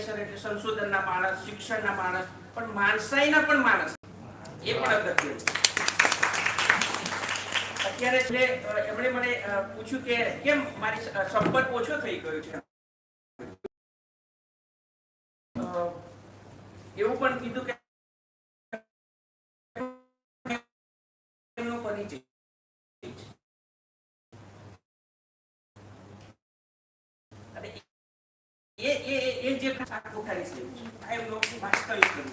Sir એટલે સંશોધનના માણસ, શિક્ષણના માણસ, પણ માણસાઈના પણ માણસ, એ પણ અગત્યનું. અત્યારે જે એમણે મને પૂછ્યું કે કેમ મારી સંપર્ક ઓછો થઈ ગયો છે, એવું પણ કીધું કે એમનો પરિચય અને એ જે કોઠારી છે આ એમનો વાસ્તવિક કર્યું.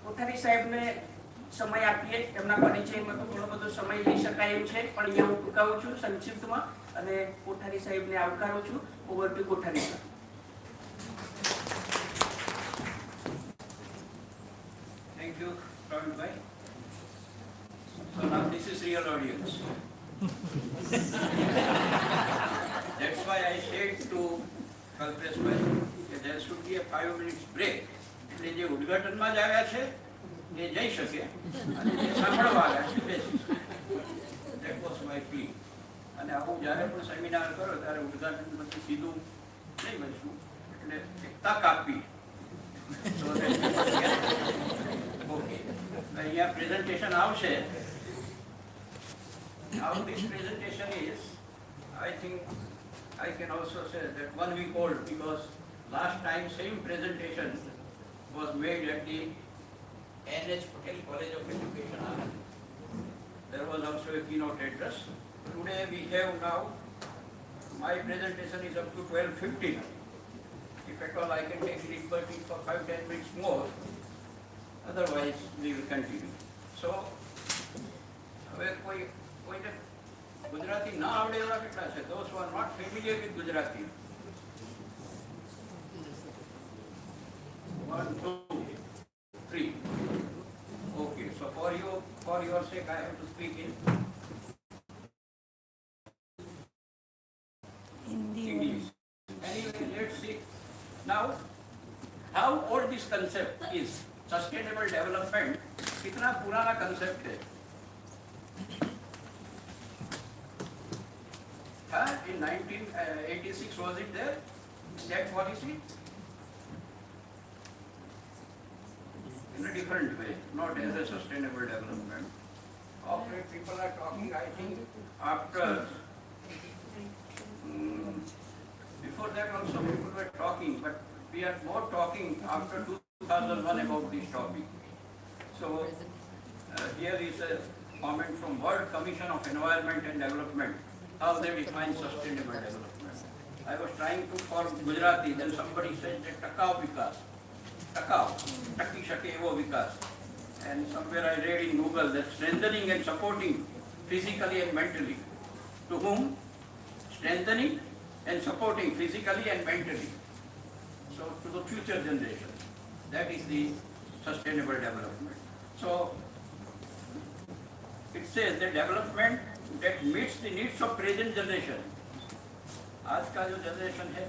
કોઠારી સાહેબને સમય આપીએ, એમના પરિચયમાં તો ઘણો બધો સમય લઈ શકાય એમ છે, પણ અહીંયા હું ટૂંકાવું છું સંક્ષિપ્તમાં અને કોઠારી સાહેબને આવકારું છું. ઓવર ટુ કોઠારી સાહેબ. Thank you, Bhavin bhai. So now this is real audience. That's why I said to Kalpesh bhai that there should be a 5 minutes break. એટલે જે ઉદ્ઘાટનમાં જ આવ્યા છે એ જઈ શકે અને જે સાંભળવા આવ્યા છે બેસી શકે. That was my plea. અને આવું જ્યારે પણ સેમિનાર કરો ત્યારે ઉદ્ઘાટન પછી સીધું નહીં બનશું, એટલે એક તક આપી. ઓકે, અહીંયા પ્રેઝન્ટેશન આવશે. How this presentation is, I think I can also say that 1 week old, because last time same presentation was made at the N.H. Patel College of Education. There was also a keynote address. Today we have now, my presentation is up to 12:15. If at all I can take liberty for 5-10 minutes more, otherwise we will continue. So, હવે કોઈને ગુજરાતી ના આવડે એવા કેટલા છે? Those who are not familiar with Gujarati. 1, 2, 3. Okay, so for your sake I have to speak in English. Anyway, let's see now how old this concept is. Sustainable development कितना पुराना concept है? In 1986 was it there? That policy? In a different way, not as a sustainable development. Of late people are talking, I think, after before that also people were talking, but we are more talking after 2001 about this topic. So here is a comment from World Commission of Environment and Development, how they define sustainable development. I was trying to form Gujarati, then somebody said that Takao Vikas, Takao, Taki Shake Evo Vikas. And somewhere I read in Google that strengthening and supporting physically and mentally. To whom? Strengthening and supporting physically and mentally. So to the future generation. That is the sustainable development. So it says that development that meets the needs of present generation. आज का जो generation है,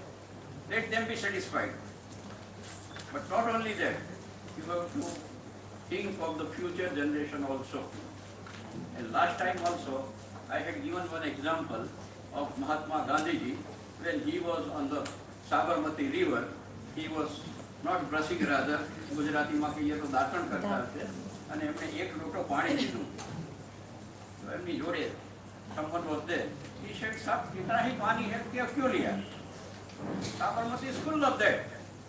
let them be satisfied. But not only that, you have to think of the future generation also. And last time also, I had given one example of Mahatma Gandhi ji when he was on the Sabarmati river. He was not brushing, rather Gujarati માં કહીએ તો દાંતણ કરતા હતા અને એમણે એક લોટો પાણી લીધું. તો એમની જોડે someone was there. He said, "Sab, इतना ही पानी है क्यों लिया? Sabarmati is full of that.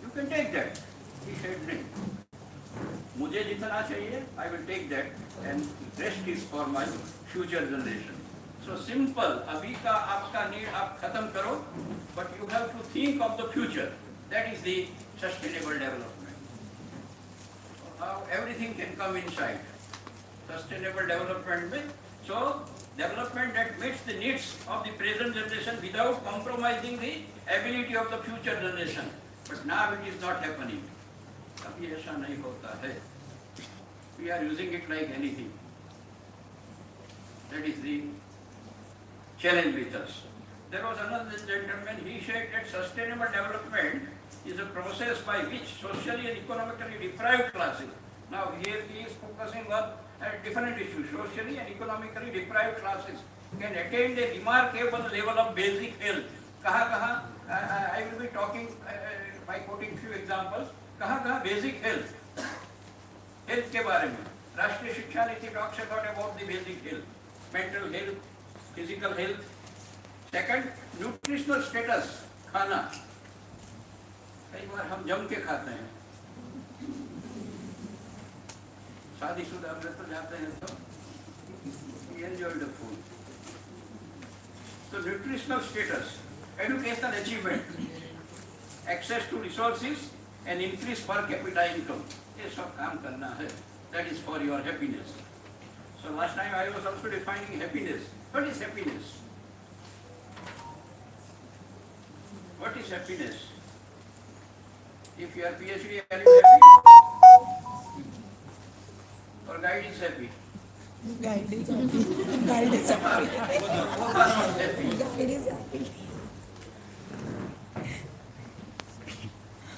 You can take that." He said, "नहीं, मुझे जितना चाहिए, I will take that, and rest is for my future generation." So simple. अभी का आपका need आप खत्म करो, but you have to think of the future. That is the sustainable development. How everything can come inside sustainable development में. So development that meets the needs of the present generation without compromising the ability of the future generation. But now it is not happening. अभी ऐसा नहीं होता है. We are using it like anything. That is the challenge with us. There was another gentleman, he said that sustainable development is a process by which socially and economically deprived classes. Now here he is focusing on a different issue, socially and economically deprived classes can attain a remarkable level of basic health. कहाँ I will be talking by quoting few examples. कहाँ basic health के बारे में राष्ट्रीय शिक्षा नीति talks about the basic health, mental health, physical health. Second, nutritional status, खाना. कई बार हम जम के खाते हैं, शादीशुदा में तो जाते हैं तो we enjoy the food. So nutritional status, educational achievement, access to resources and increase per capita income. ये सब काम करना है. That is for your happiness. So last time I was also defining happiness. What is happiness? What is happiness? If you are PhD, are you happy? Or guide is happy? Guide is happy. Guide is happy. Both are not happy. Guide is happy.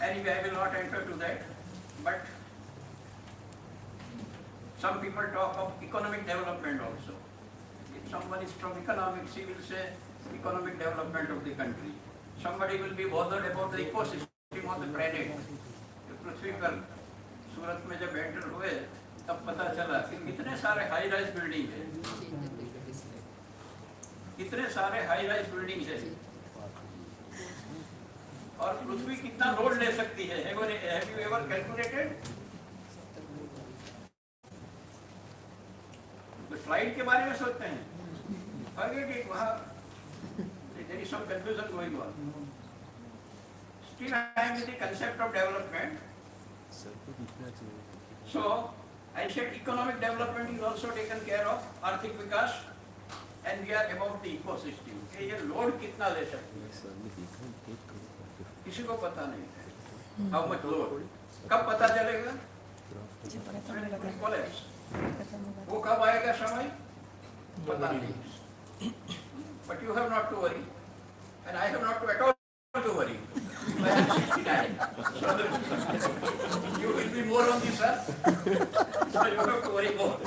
Anyway, I will not enter to that. But some people talk of economic development also. If someone is from economics, he will say economic development of the country. Somebody will be bothered about the ecosystem of the planet. पृथ्वी पर सूरत में जब enter हुए तब पता चला कि कितने सारे हाई राइज बिल्डिंग है, कितने सारे हाई राइज बिल्डिंग है और पृथ्वी कितना लोड ले सकती है. Have you ever calculated? तो फ्लाइट के बारे में सोचते हैं, forget it, वहाँ there is some confusion going on. Still I am with the concept of development. So I said economic development is also taken care of, आर्थिक विकास, and we are about the ecosystem. कि ये load कितना ले सकती है किसी को पता नहीं है. How much load? कब पता चलेगा? Collapse. वो कब आएगा समय? पता नहीं. But you have not to worry, and I have not to at all to worry. I am 69, so you will be more on this earth, so you have to worry more.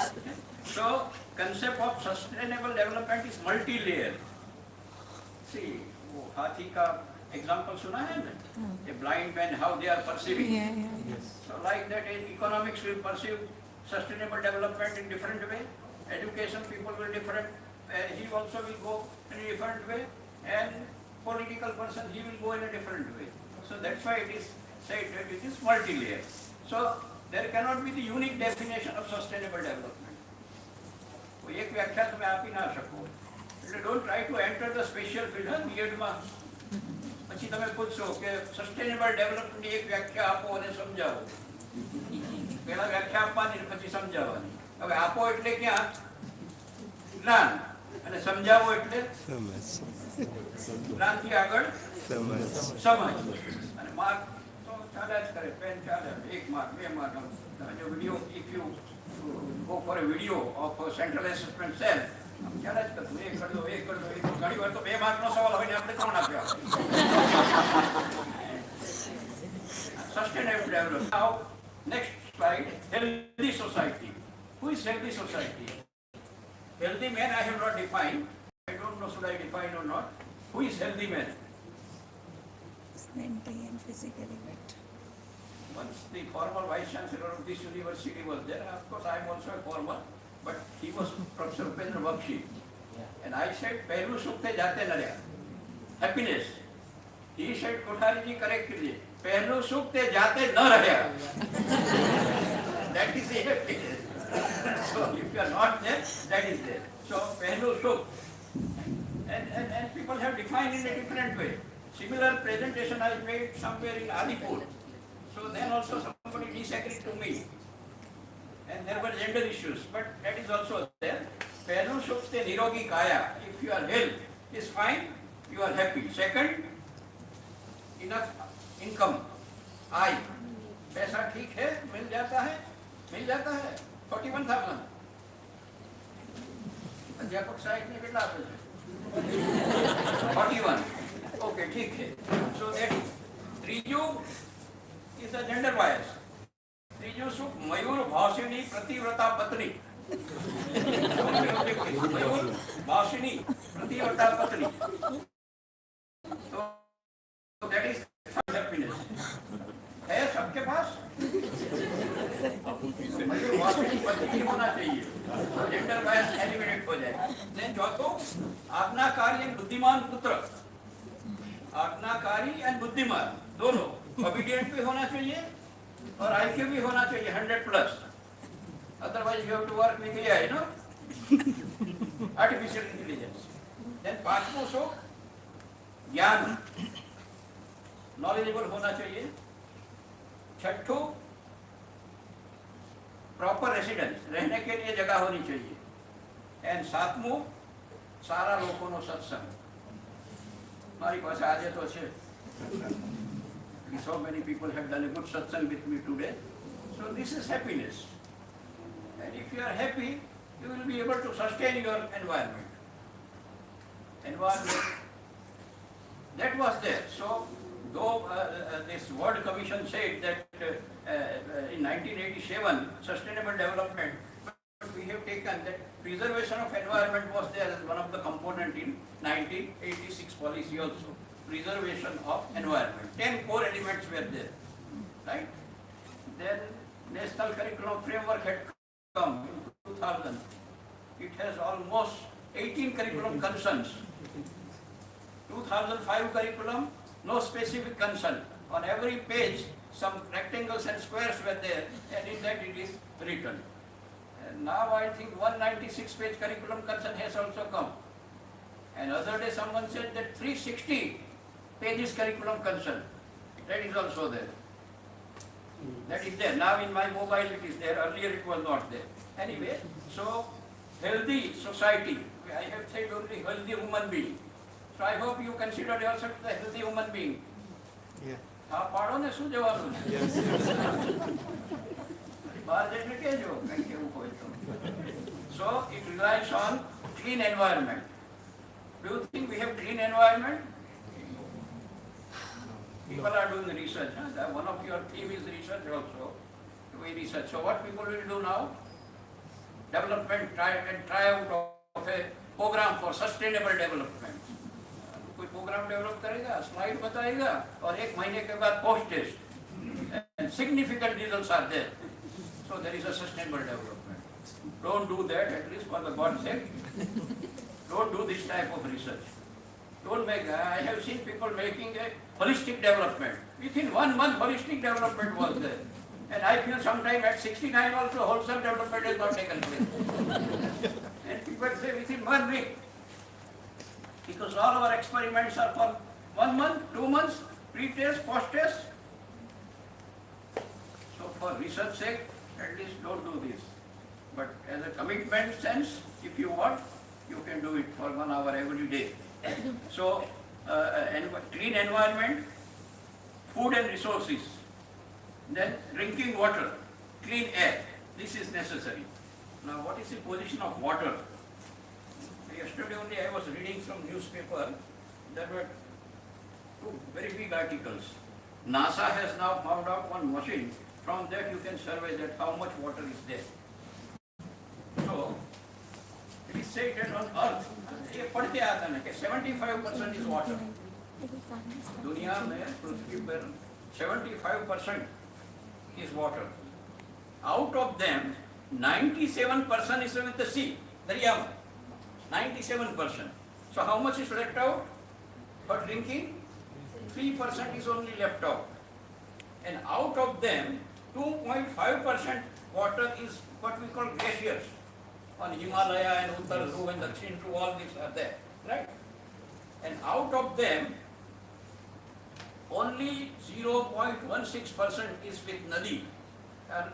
So, concept of sustainable development is multi-layer. See, वो हाथी का example सुना है ना? A blind man, how they are perceiving. Yes. So, like that, economics will perceive sustainable development in different way. Education people will different. He also will go in a different way, and political person he will go in a different way. So that's why it is said that it is multi-layer. So there cannot be the unique definition of sustainable development. वो एक व्याख्या तो मैं आप ही ना सको. Don't try to enter the special field of B.Ed માં. પછી તમે પૂછશો કે સસ્ટેનેબલ ડેવલપમેન્ટ ની એક વ્યાખ્યા આપો અને સમજાવો. પહેલા વ્યાખ્યા આપવાની પછી સમજાવવાની. હવે આપો એટલે ક્યાં? જ્ઞાન. અને સમજાવો એટલે જ્ઞાનથી આગળ સમજ. અને માર્ક તો ચાલ્યા જ કરે, પેન ચાલે, 1 માર્ક 2 માર્ક. જો video, if you go for A video off central assessment cell, ચાલ્યા જ કરતું, એ કરી દો, એ કરી દો, એ ઘણી વાર તો 2 માર્કનો સવાલ હોય ને આપણે 3 આપ્યા. Sustainable development. Now, next slide, healthy society. Who is healthy society? Healthy man I have not defined. I don't know should I define or not. Who is healthy man? Mentally and physically fit. Once the former vice chancellor of this university was there. Of course I am also a former, but he was Professor Upendra Bakshi. And I said, पहलू सुख ते जाते न रहा. Happiness. He said, Kothari ji correct कीजिए. पहलू सुख ते जाते न रहा. That is the happiness. So if you are not there, that is there. So pehlu sukh. And people have defined in a different way. Similar presentation I made somewhere in Adipur. So then also somebody disagreed to me. And there were gender issues, but that is also there. Pehlu sukh te nirogi kaya. If your health is fine, you are happy. Second, enough income. आय. पैसा ठीक है, मिल जाता है. 41,000. अध्यापक साहिब ने कितना आपने? 41. Okay, ठीक है. So that त्रिजु is a gender bias. त्रिजु सुख मयूर भाषिणी प्रतिव्रता पत्नी. मयूर भाषिणी आज्ञाकारी एंड बुद्धिमान पुत्र, आज्ञाकारी एंड बुद्धिमान दोनों, ओबीडियंट भी होना चाहिए और आईक्यू भी होना चाहिए 100+, otherwise you have to work with AI, no, artificial intelligence. Then पांचवों सो ज्ञान, नॉलेजेबल होना चाहिए। छठों प्रॉपर रेसिडेंस, रहने के लिए जगह होनी चाहिए। एंड सातमों सारा लोगों नो सत्संग। हमारी पास आज तो अच्छे, so many people have done a good satsang with me today. So this is happiness. And if you are happy, you will be able to sustain your environment. Environment that was there. So though this World Commission said that in 1987 sustainable development, but we have taken that preservation of environment was there as one of the component in 1986 policy also. Preservation of environment. 10 core elements were there, right? Then National Curriculum Framework had come in 2000. It has almost 18 curriculum concerns. 2005 curriculum, no specific concern. On every page, some rectangles and squares were there, and in that it is written. And now I think 196 page curriculum concern has also come. And other day someone said that 360 pages curriculum concern, that is also there. That is there. Now in my mobile it is there. Earlier it was not there. Anyway, so healthy society. I have said only healthy human being. So I hope you consider yourself a healthy human being. Yeah. हाँ पाड़ो ने શું જવાનું છે? Yes. બહાર જઈને કહેજો કંઈ કેવું હોય તો. So it relies on clean environment. Do you think we have clean environment? People are doing research. Huh? One of your team is research also. Doing research. So what people will do now? Development, try out of a program for sustainable development. कोई programme develop करेगा, slide बताएगा और 1 महीने के बाद post test, and significant results are there. So there is a sustainable development. Don't do that, at least for the God's sake. Don't do this type of research. Don't make. I have seen people making a holistic development. Within 1 month, holistic development was there. And I feel sometime at 69 also wholesome development has not taken place. And people say within 1 week. Because all our experiments are for 1 month, 2 months, pre-test, post-test. So for research sake, at least don't do this. But as a commitment sense, if you want, you can do it for 1 hour every day. So clean environment, food and resources, then drinking water, clean air, this is necessary. Now what is the position of water? Yesterday only I was reading some newspaper, there were 2 very big articles. NASA has now found out one machine, from that you can survey that how much water is there. So it is said that on earth, ये पढ़ते आता है कि 75% is water. दुनिया में पृथ्वी पर 75% is water. Out of them, 97% is with the sea, दरिया में. 97%. So how much is left out for drinking? 3% is only left out. And out of them, 2.5% water is what we call glaciers. On Himalaya and Uttar Dhruv and Dakshin Dhruv, all these are there, right? And out of them, only 0.16% is with Nadi. And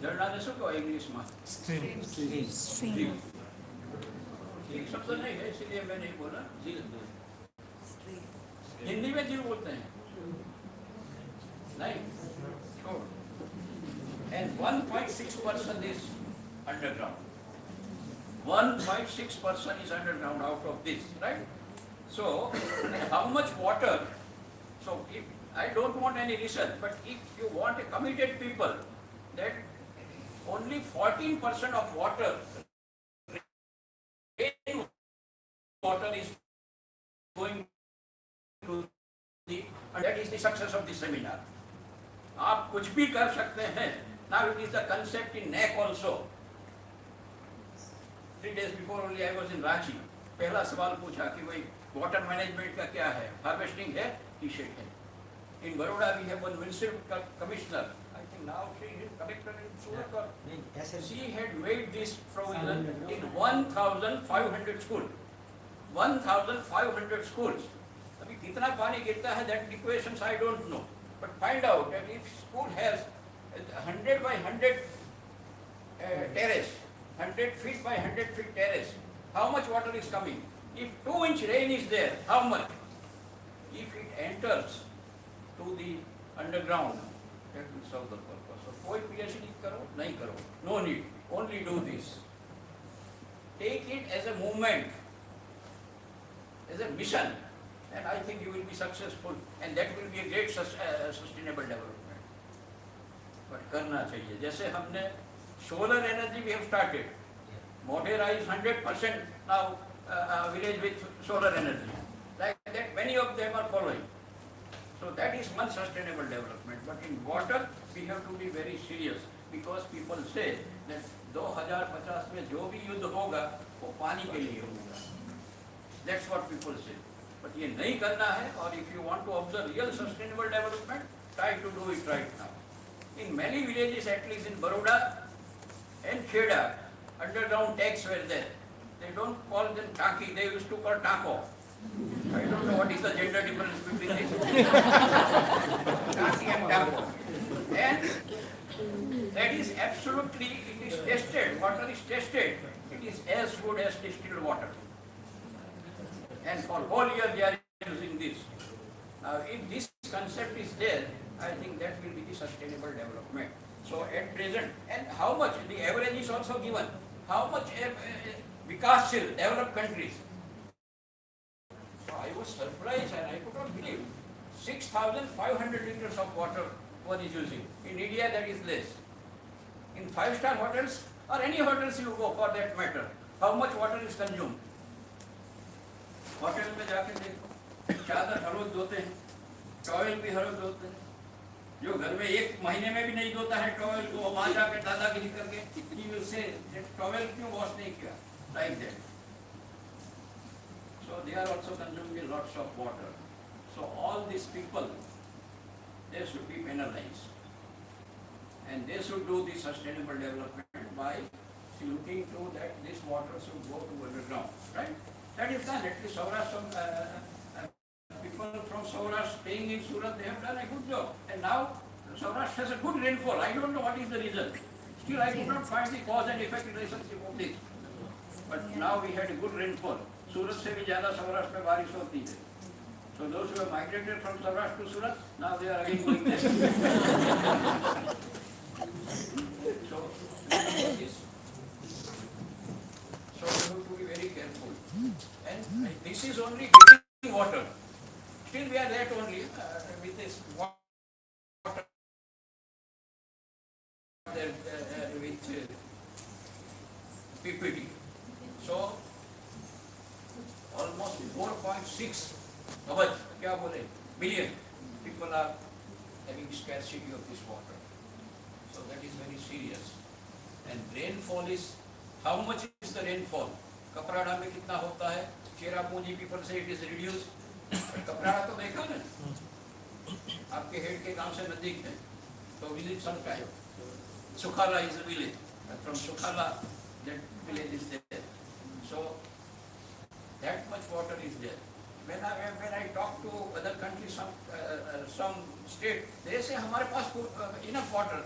झरना ने શું કહેવાય ઇંગ્લિશમાં? Stream. एक शब्द नहीं है इसलिए मैं नहीं बोला। झील, हिंदी में झील बोलते हैं नहीं, छोड़। And 1.6% is underground. 1.6% is underground out of this, right? So how much water? So if I don't want any research, but if you want a committed people, that only 14% of water is going to the, and that is the success of the seminar. आप कुछ भी कर सकते हैं. Now it is the concept in NAC also. 3 days before only I was in Ranchi. पहला सवाल पूछा कि भाई वाटर मैनेजमेंट का क्या है, हार्वेस्टिंग है, टी-शर्ट है. In Baroda we have one municipal commissioner. I think now she is collector in Surat. Or she had made this provision in 1,500 schools. 1,500 schools. अभी कितना पानी गिरता है that equations I don't know. But find out that if school has 100 by 100 terrace, 100 feet by 100 feet terrace, how much water is coming? If 2-inch rain is there, how much? If it enters to the underground, that will solve the purpose. So कोई PhD करो नहीं करो, no need, only do this. Take it as a movement, as a mission, and I think you will be successful, and that will be a great sustainable development. But करना चाहिए. जैसे हमने solar energy we have started. Modera is 100% now village with solar energy. Like that, many of them are following. So that is one sustainable development. But in water, we have to be very serious because people say that 2050 में जो भी युद्ध होगा वो पानी के लिए होगा. That's what people say. But ये नहीं करना है. और if you want to observe real sustainable development, try to do it right now. In many villages, at least in Baroda and Kheda, underground tanks were there. They don't call them Taki, they used to call Tako. I don't know what is the gender difference between this. Taki and Tako. And that is absolutely, it is tested, water is tested. It is as good as distilled water. And for whole year they are using this. Now if this concept is there, I think that will be the sustainable development. So at present, and how much, the average is also given, how much Vikashil, developed countries. So I was surprised and I could not believe 6,500 liters of water one is using. In India that is less. In 5-star hotels or any hotels you go for that matter, how much water is consumed? Hotel में जाके देखो, चादर हर रोज धोते हैं, towel भी हर रोज धोते हैं. जो घर में एक महीने में भी नहीं धोता है टॉवेल को, वहां जाके दादागिरी करके से टॉवेल क्यों वॉश नहीं किया, like that. So they are also consuming lots of water. So all these people, they should be penalized, and they should do the sustainable development by looking to that this water should go to underground, right? That is done. At least Saurashtra, people from Saurashtra staying in Surat, they have done a good job. And now Saurashtra has a good rainfall. I don't know what is the reason. Still, I could not find the cause and effect relationship of this. But now we had a good rainfall. Surat se bhi zyada Saurashtra mein barish hoti hai. So those who have migrated from Saurashtra to Surat, now they are again going there. So this. So we have to be very careful. And this is only drinking water. Still we are that only with this water with PPT. So almost 4.6 अबज क्या बोले billion people are having scarcity of this water. So that is very serious. And rainfall is, how much is the rainfall? Kaprada में कितना होता है? Cherrapunji people say it is reduced. Kaprada तो देखा ना? आपके हेड के गांव से नजदीक है. तो visit sometime. Sukhala is a village. From Sukhala, that village is there. So that much water is there. When I talk to other countries, some state, they say हमारे पास enough water.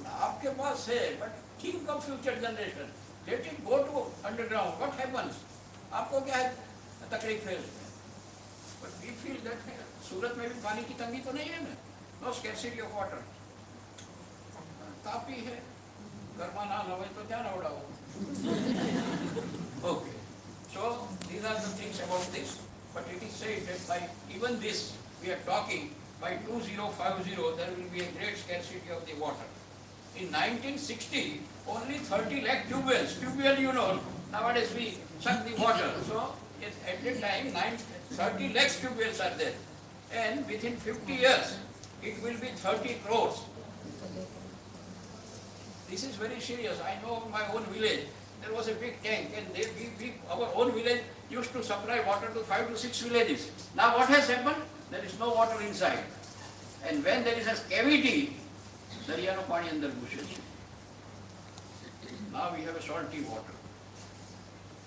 आपके पास है, but think of future generation. Let it go to underground. What happens? आपको क्या है तकलीफ है उसमें? But we feel that सूरत में भी पानी की तंगी तो नहीं है ना? No scarcity of water. Tapi है, गर्मा ना लगे तो क्या ना उड़ाओ? Okay. So these are the things about this. But it is said that by even this we are talking, by 2050 there will be a great scarcity of the water. In 1960, only 30 lakh tube wells. Tube well, you know, nowadays we suck the water. So at that time, 30 lakh tube wells are there. And within 50 years, it will be 30 crores. This is very serious. I know my own village, there was a big tank, and our own village used to supply water to 5 to 6 villages. Now what has happened? There is no water inside. And when there is a cavity, દરિયાનો પાણી અંદર ઘૂસે છે. Now we have a salty water.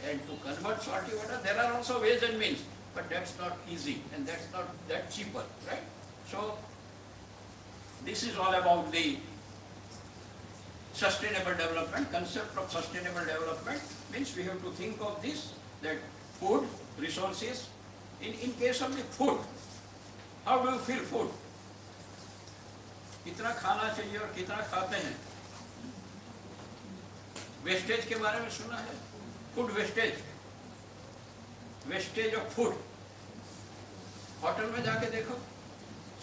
And to convert salty water, there are also ways and means, but that's not easy, and that's not that cheaper, right? So this is all about the sustainable development. Concept of sustainable development means we have to think of this, that food, resources, in case of the food, how do you feel food? कितना खाना चाहिए और कितना खाते हैं? Wastage के बारे में सुना है? Food wastage, wastage of food. Hotel में जाके देखो,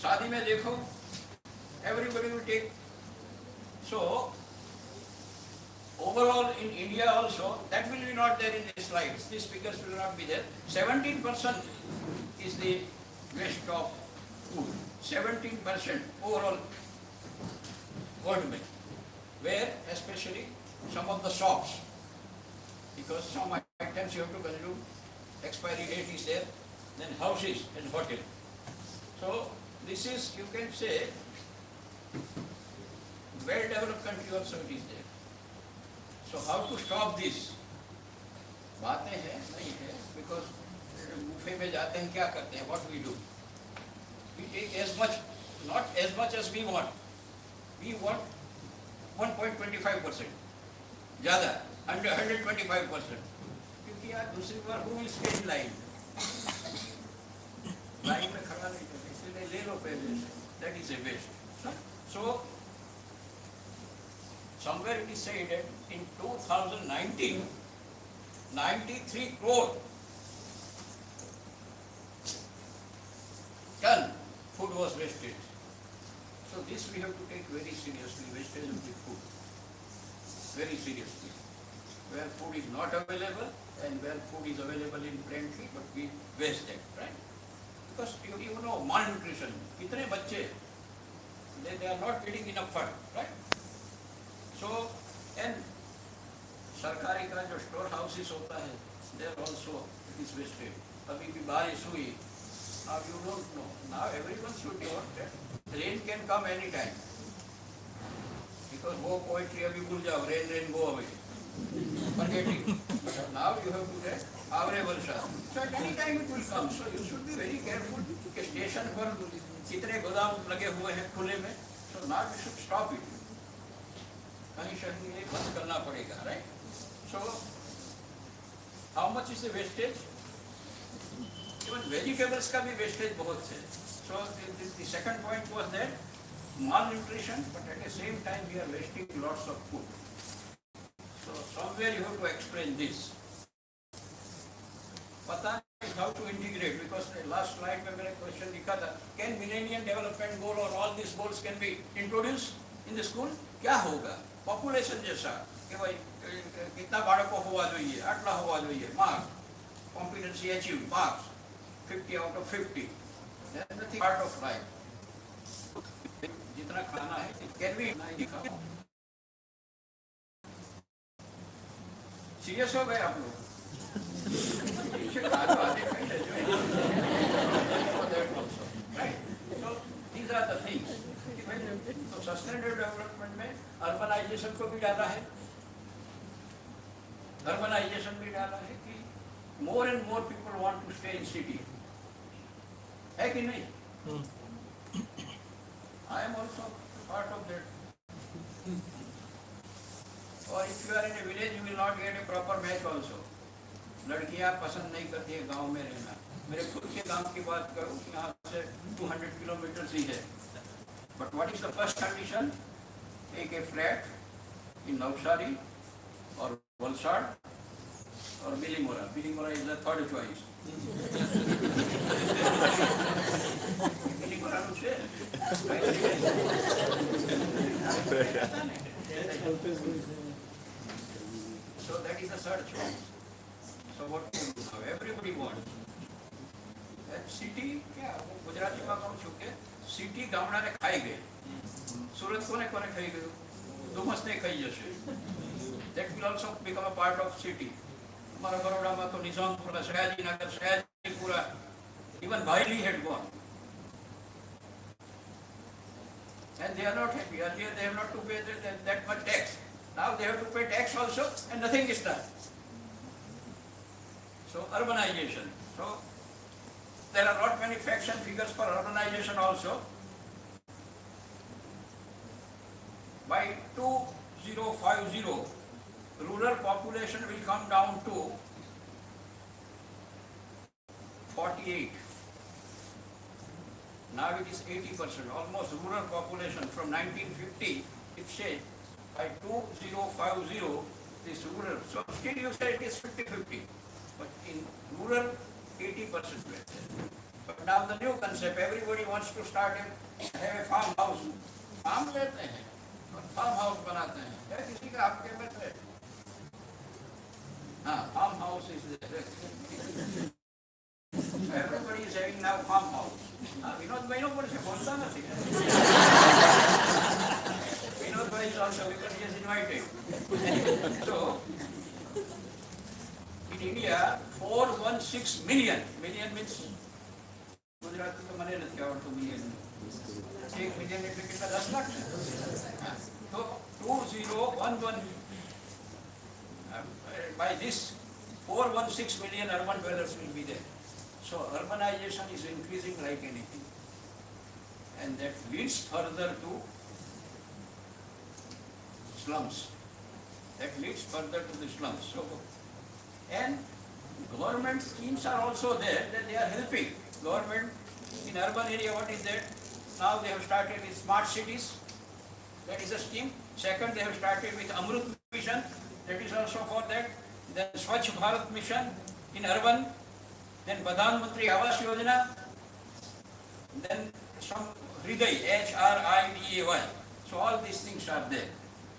शादी में देखो, everybody will take. So overall in India also, that will be not there in the slides. These figures will not be there. 17% is the waste of food. 17% overall world में, where especially some of the shops, because some items you have to consume, expiry date is there, then houses and hotel. So this is, you can say, well developed country also it is there. So how to stop this? बातें हैं नहीं है, because buffet में जाते हैं क्या करते हैं? What we do? We take as much, not as much as we want. We want 1.25%, ज़्यादा, under 125%. क्योंकि यार दूसरी बार who will stay in line? Line में खड़ा नहीं करते, इसलिए ले लो पहले से. That is a waste. So somewhere it is said that in 2019, 93 crore ton food was wasted. So this we have to take very seriously, wastage of the food, very seriously. Where food is not available and where food is available in plenty, but we waste it, right? Because you know malnutrition, कितने बच्चे, they are not getting enough food, right? So, and सरकारी का जो store houses होता है, there also it is wasted. अभी भी बारिश हुई, now you don't know. Now everyone should know that rain can come anytime. Because वो poetry अभी भूल जाओ, rain go away. Forget it. Now you have to get favorable shower. So at any time it will come. So you should be very careful कि station पर कितने गोदाम लगे हुए हैं खुले में. So now you should stop it. कहीं शहर में बंद करना पड़ेगा, right? So how much is the wastage? Even vegetables का भी wastage बहुत है. So the second point was that malnutrition, but at the same time we are wasting lots of food. So somewhere you have to explain this. पता नहीं how to integrate, because the last slide में मैंने question लिखा था, can Millennium Development Goal or all these goals can be introduced in the school? क्या होगा? Population जैसा कि भाई कितना बाળકો होवा જોઈએ, आटला होवा જોઈએ, mark, competency achieved, marks, 50 out of 50. That's nothing part of life. जितना खाना है, can we नहीं दिखाओ? सीरियस हो गए आप लोग? Right? So these are the things. तो sustainable development में urbanization को भी डाला है. Urbanization भी डाला है कि more and more people want to stay in city. है कि नहीं? I am also part of that. Or if you are in a village, you will not get a proper match also. लड़कियां पसंद नहीं करती है गांव में रहना. मेरे खुद के गांव की बात करूं कि यहाँ से 200 किलोमीटर ही है. But what is the first condition? Take a flat in Navsari or Valsad or Bilimora. Bilimora is the third choice. Bilimora નું છે. So that is the third choice. So what do you do now? Everybody wants. And city, क्या गुजराती में कहूँ છું કે city ગામડાને ખાઈ ગઈ. સુરત કોને કોને ખાઈ ગયું? ધુમ્મસને ખાઈ જશે. that will also become a part of city. हमारा बड़ौदा में तो निजामपुर, सयाजी नगर, सयाजीपुरा, even Bailey had gone. And they are not happy. Earlier they have not to pay that much tax. Now they have to pay tax also and nothing is done. So urbanization. So there are not many facts and figures for urbanization also. By 2050, rural population will come down to 48. Now it is 80%, almost rural population from 1950, it says by 2050, this rural, so still you say it is 50-50, but in rural 80%. But now the new concept, everybody wants to start and have a farmhouse. Farm लेते हैं, farmhouse बनाते हैं, क्या किसी का आपके में है? हाँ, farmhouse is there. Everybody is having now farmhouse. Vinod bhai no बोलते बोलता नहीं. Vinod bhai is also because he is invited. So in India, 416 million. Million means Gujarat में तो मने नहीं और तो million. 1 million એટલે કેટલા 10 lakh. So 2011 by this 416 million urban dwellers will be there. So urbanization is increasing like anything, and that leads further to slums. That leads further to the slums. So, and government schemes are also there that they are helping. Government in urban area, what is that? Now they have started with smart cities. That is a scheme. Second, they have started with Amrut Mission. That is also for that. Then Swachh Bharat Mission in urban. Then Pradhan Mantri Awas Yojana, then some Hriday, HRIDAY. So all these things are there.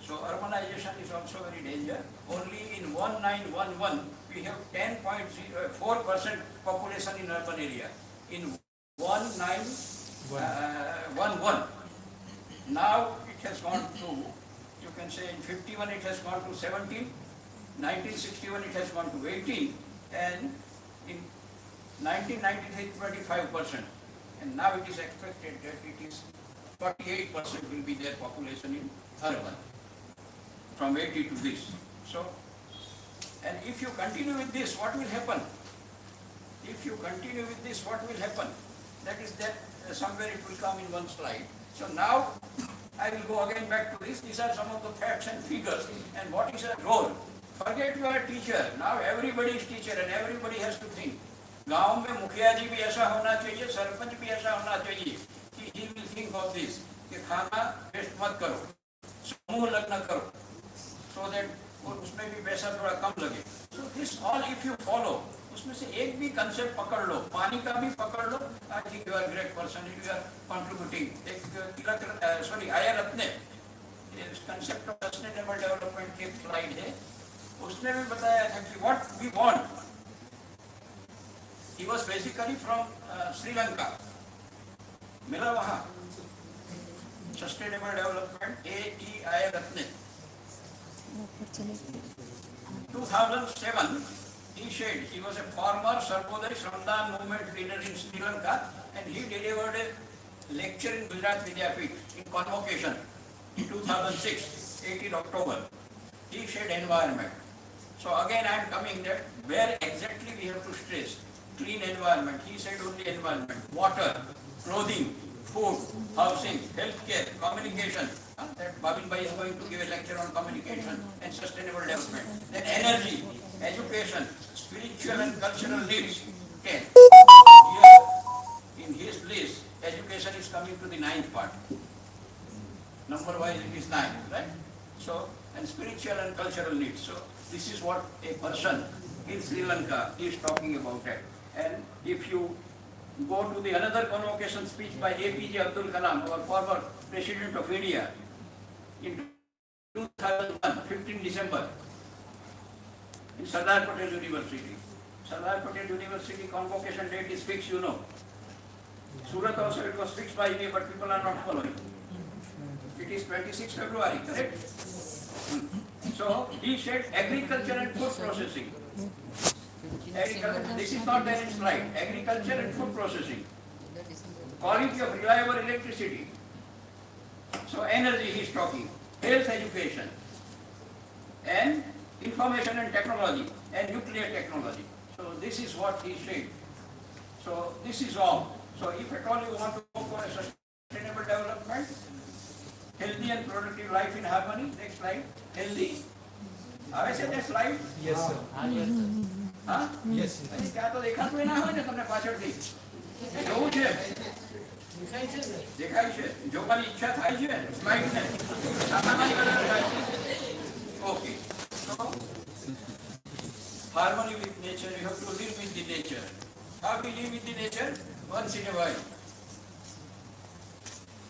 So urbanization is also very dangerous. Only in 1911 we have 10.4% population in urban area. In 1911, now it has gone to, you can say in 51 it has gone to 17, 1961 it has gone to 18, and in 1993, 25%, and now it is expected that it is 48% will be their population in urban, from 80 to this. So, and if you continue with this, what will happen? If you continue with this, what will happen? That is that somewhere it will come in one slide. So now I will go again back to this. These are some of the facts and figures, and what is our role? Forget you are a teacher. Now everybody is teacher, and everybody has to think. गांव में मुखिया जी भी ऐसा होना चाहिए, सरपंच भी ऐसा होना चाहिए कि he will think of this कि खाना वेस्ट मत करो, समूह लग्न करो, so that उसमें भी पैसा थोड़ा कम लगे. So this all if you follow, उसमें से एक भी concept पकड़ लो, पानी का भी पकड़ लो, I think you are a great person, you are contributing. एक आया रत्ने concept of sustainable development की slide है, उसने भी बताया था कि what we want. He was basically from Sri Lanka. मिला वहाँ Sustainable Development AEI रत्ने. 2007 he said he was a former Sarvodaya Shramdan movement leader in Sri Lanka, and he delivered a lecture in Gujarat Vidyapeeth in convocation in 2006, 18 October. He said environment. So again I am coming that where exactly we have to stress. Clean environment, he said only environment, water, clothing, food, housing, healthcare, communication. That Bhavin Bhai is going to give a lecture on communication and sustainable development. Then energy, education, spiritual and cultural needs. 10. Here in his list, education is coming to the 9th part. Number wise it is 9, right? So, and spiritual and cultural needs. So this is what a person in Sri Lanka is talking about it. And if you go to the another convocation speech by APJ Abdul Kalam, our former President of India, in 2001, 15 December, in Sardar Patel University. Sardar Patel University convocation date is fixed, you know. Surat also it was fixed by me, but people are not following. It is 26 February, correct? So he said agriculture and food processing. Agriculture, this is not there in slide. Agriculture and food processing. Quality of reliable electricity. So energy he is talking. Health education. And information and technology and nuclear technology. So this is what he said. So this is all. So if at all you want to go for a sustainable development, healthy and productive life in harmony. Next slide. Healthy. આવે છે તે slide? Yes, sir. હા? Yes, sir. અહીં ત્યાં તો દેખાતું ના હોય ને તમને પાછળથી. જોવું છે? દેખાય છે. જોવાની ઈચ્છા થાય છે slide ને. સામાન્ય કલર થાય છે. Okay. So, harmony with nature, you have to live with the nature. How do you live with the nature? Once in a while.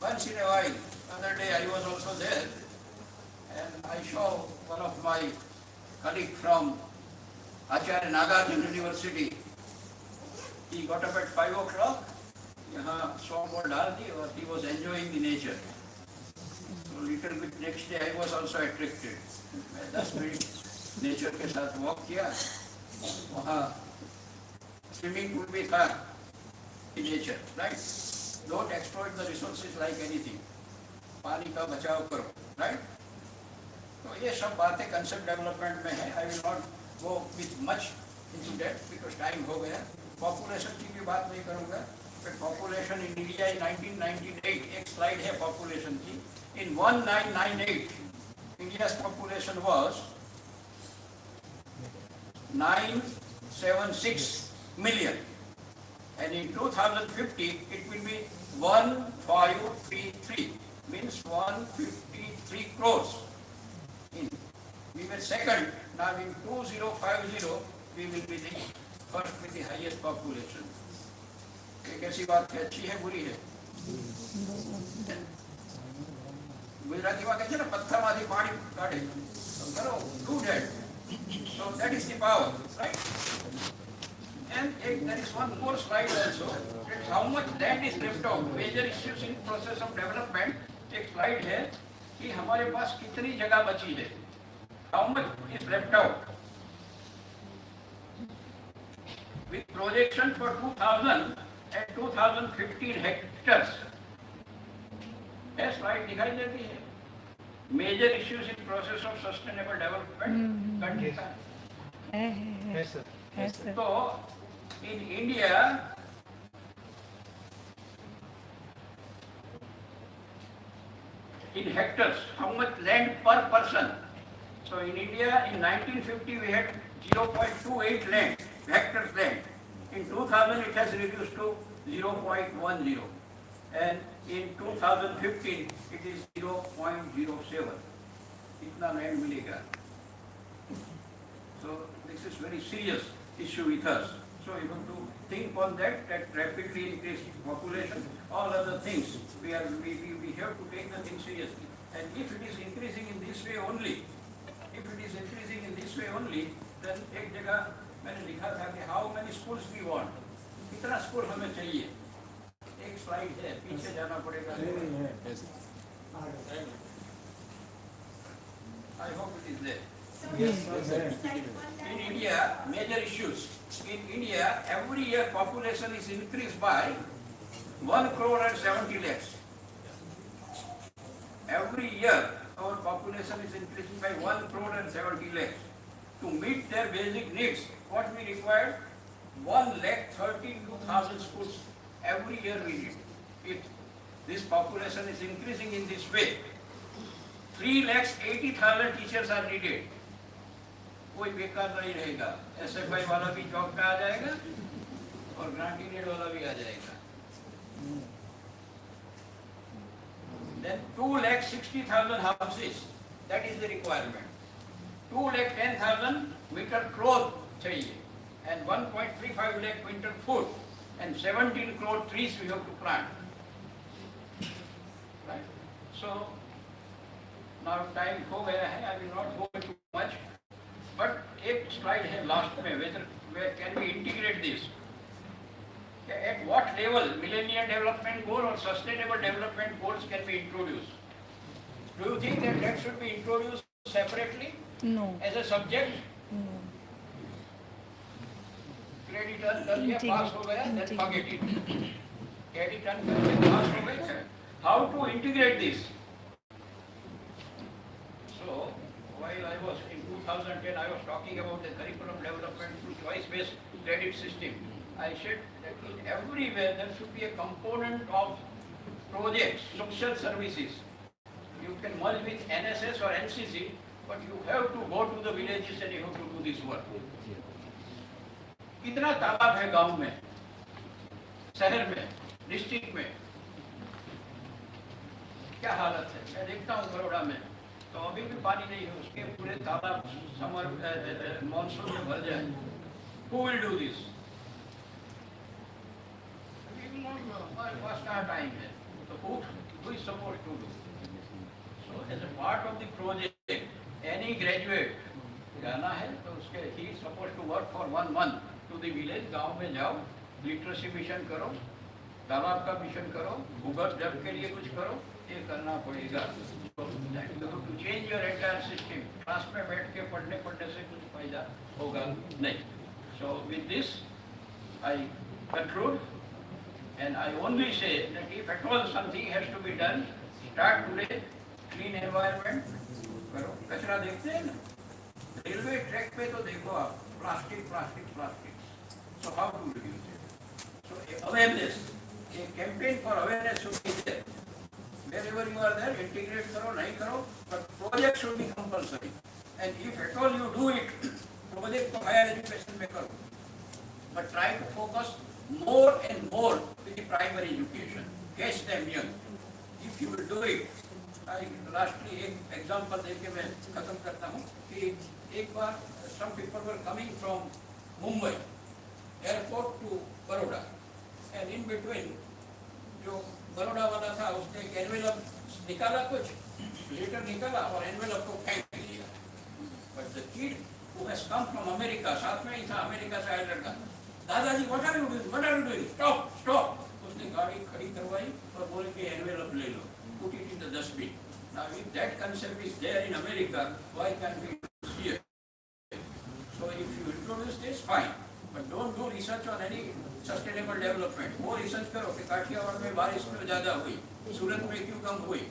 Once in a while. Other day I was also there and I saw one of my colleagues from Acharya Nagarjuna University. He got up at 5 o'clock. यहाँ song और डाल दी और he was enjoying the nature. So little bit next day I was also attracted. मैं 10 minute nature के साथ walk किया. वहाँ swimming pool भी था. Nature, right? Don't exploit the resources like anything. पानी का बचाव करो, राइट? तो ये सब बातें कंसेप्ट डेवलपमेंट में है. I will not go with much into that because time हो गया. पॉपुलेशन की भी बात नहीं करूँगा. But population in India in 1998 एक स्लाइड है पॉपुलेशन की. इन 1998 India's population was 976 million. And in 2050 it will be 1533, means 153 crores. We were second. Now in 2050 we will be the first with the highest population. ये कैसी बात है? अच्छी है बुरी है? गुजरातीમાં કહે છે ને પથ્થરમાંથી પાણી કાઢે. કરો, do that. So that is the power, right? And there is one more slide also. That's how much land is left out. Major issues in process of development. एक slide है कि हमारे पास कितनी जगह बची है. How much is left out? With projection for 2000 and 2015 hectares. ये slide दिखाई देती है. Major issues in process of sustainable development. Country का. Yes, sir. Yes, sir. So in India, in hectares, how much land per person? So in India, in 1950 we had 0.28 hectares land. In 2000 it has reduced to 0.10. And in 2015 it is 0.07. Itna land milega. So this is very serious issue with us. So you have to think on that rapidly increasing population, all other things, we have to take the thing seriously. And if it is increasing in this way only, then एक जगह मैंने लिखा था कि how many schools we want, कितना school हमें चाहिए. एक स्लाइड है, पीछे जाना पड़ेगा. I hope it is there. In India, major issues. In India, every year population is increased by 1 crore and 70 lakhs. Every year, our population is increasing by 1 crore and 70 lakhs. To meet their basic needs, what we require? 1,32,000 schools. Every year we need. If this population is increasing in this way, 3,80,000 teachers are needed. कोई बेकार नहीं रहेगा. SFI वाला भी job पे आ जाएगा और ग्रांटीनेड वाला भी आ जाएगा. Then 2,60,000 houses, that is the requirement. 2,10,000 meter cloth चाहिए and 1.35 lakh quintal food and 17 crore trees we have to plant. Right? So now time हो गया है. I will not go into much. But एक slide है last में, where can we integrate this? At what level Millennium Development Goal or Sustainable Development Goals can be introduced? Do you think that should be introduced separately, No. As a subject, No. Credit turn कर लिया, पास हो गया, then forget it. Credit turn करके पास हो गए. How to integrate this? So, while I was in 2010, I was talking about the curriculum development through choice-based credit system. I said that in everywhere there should be a component of projects, social services. You can merge with NSS or NCC, but you have to go to the villages and you have to do this work. कितना तालाब है गांव में, शहर में, district में, क्या हालत है? मैं देखता हूँ बड़ौदा में, तो अभी भी पानी नहीं है, उसके पूरे तालाब समर मानसून में भर जाए. Who will do this? We will not know. First our time है, तो who is supposed to do? So as a part of the project, any graduate जाना है तो उसके he is supposed to work for 1 month to the village. गांव में जाओ, literacy mission करो, तालाब का मिशन करो, भूगर्भ जल के लिए कुछ करो, ये करना पड़ेगा. To change your entire system. Class में बैठ के पढ़ने से कुछ फायदा होगा नहीं. So with this I conclude, and I only say that if at all something has to be done, start today. Clean environment करो. कचरा देखते हैं ना, रेलवे ट्रैक पे तो देखो आप, plastic. So how to reduce it? So awareness, a campaign for awareness should be there. Wherever you are there, integrate करो, नहीं करो, but project should be compulsory. And if at all you do it, project तो higher education में करो. But try to focus more and more with the primary education. Catch them young. If you will do it, I lastly एक example देके मैं खत्म करता हूँ कि एक बार some people were coming from Mumbai airport to Baroda, and in between जो बड़ौदा वाला था उसने एक एनवेलप निकाला, कुछ लेटर निकाला और एनवेलप को फेंक दिया. But the kid who has come from America, साथ में ही था, अमेरिका से आया लड़का, दादाजी what are you doing? Stop. उसने गाड़ी खड़ी करवाई और बोले कि एनवेलप ले लो, put it in the dustbin. Now if that concept is there in America, why can't we do it here? So if you introduce this, fine, but don't do research on any sustainable development. वो research करो कि काठियावाड़ में बारिश क्यों ज़्यादा हुई, सूरत में क्यों कम हुई.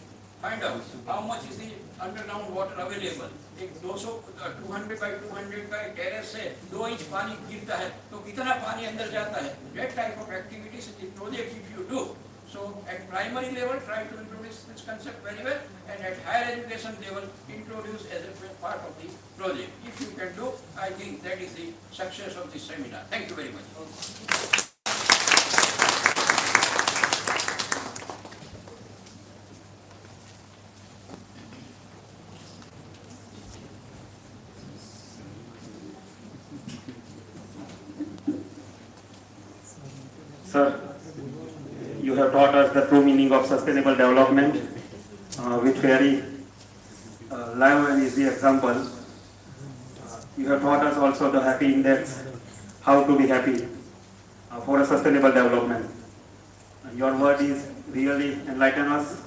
Find out how much is the underground water available. एक 200 by 200 का टेरेस से 2 इंच पानी गिरता है तो कितना पानी अंदर जाता है. That type of activities in the project if you do. So at primary level try to introduce this concept very well, and at higher education level introduce as a part of the project. If you can do, I think that is the success of this seminar. Thank you very much. Sir, you have taught us the true meaning of sustainable development with very live and easy example. You have taught us also the happy index, how to be happy for a sustainable development. Your word is really enlighten us,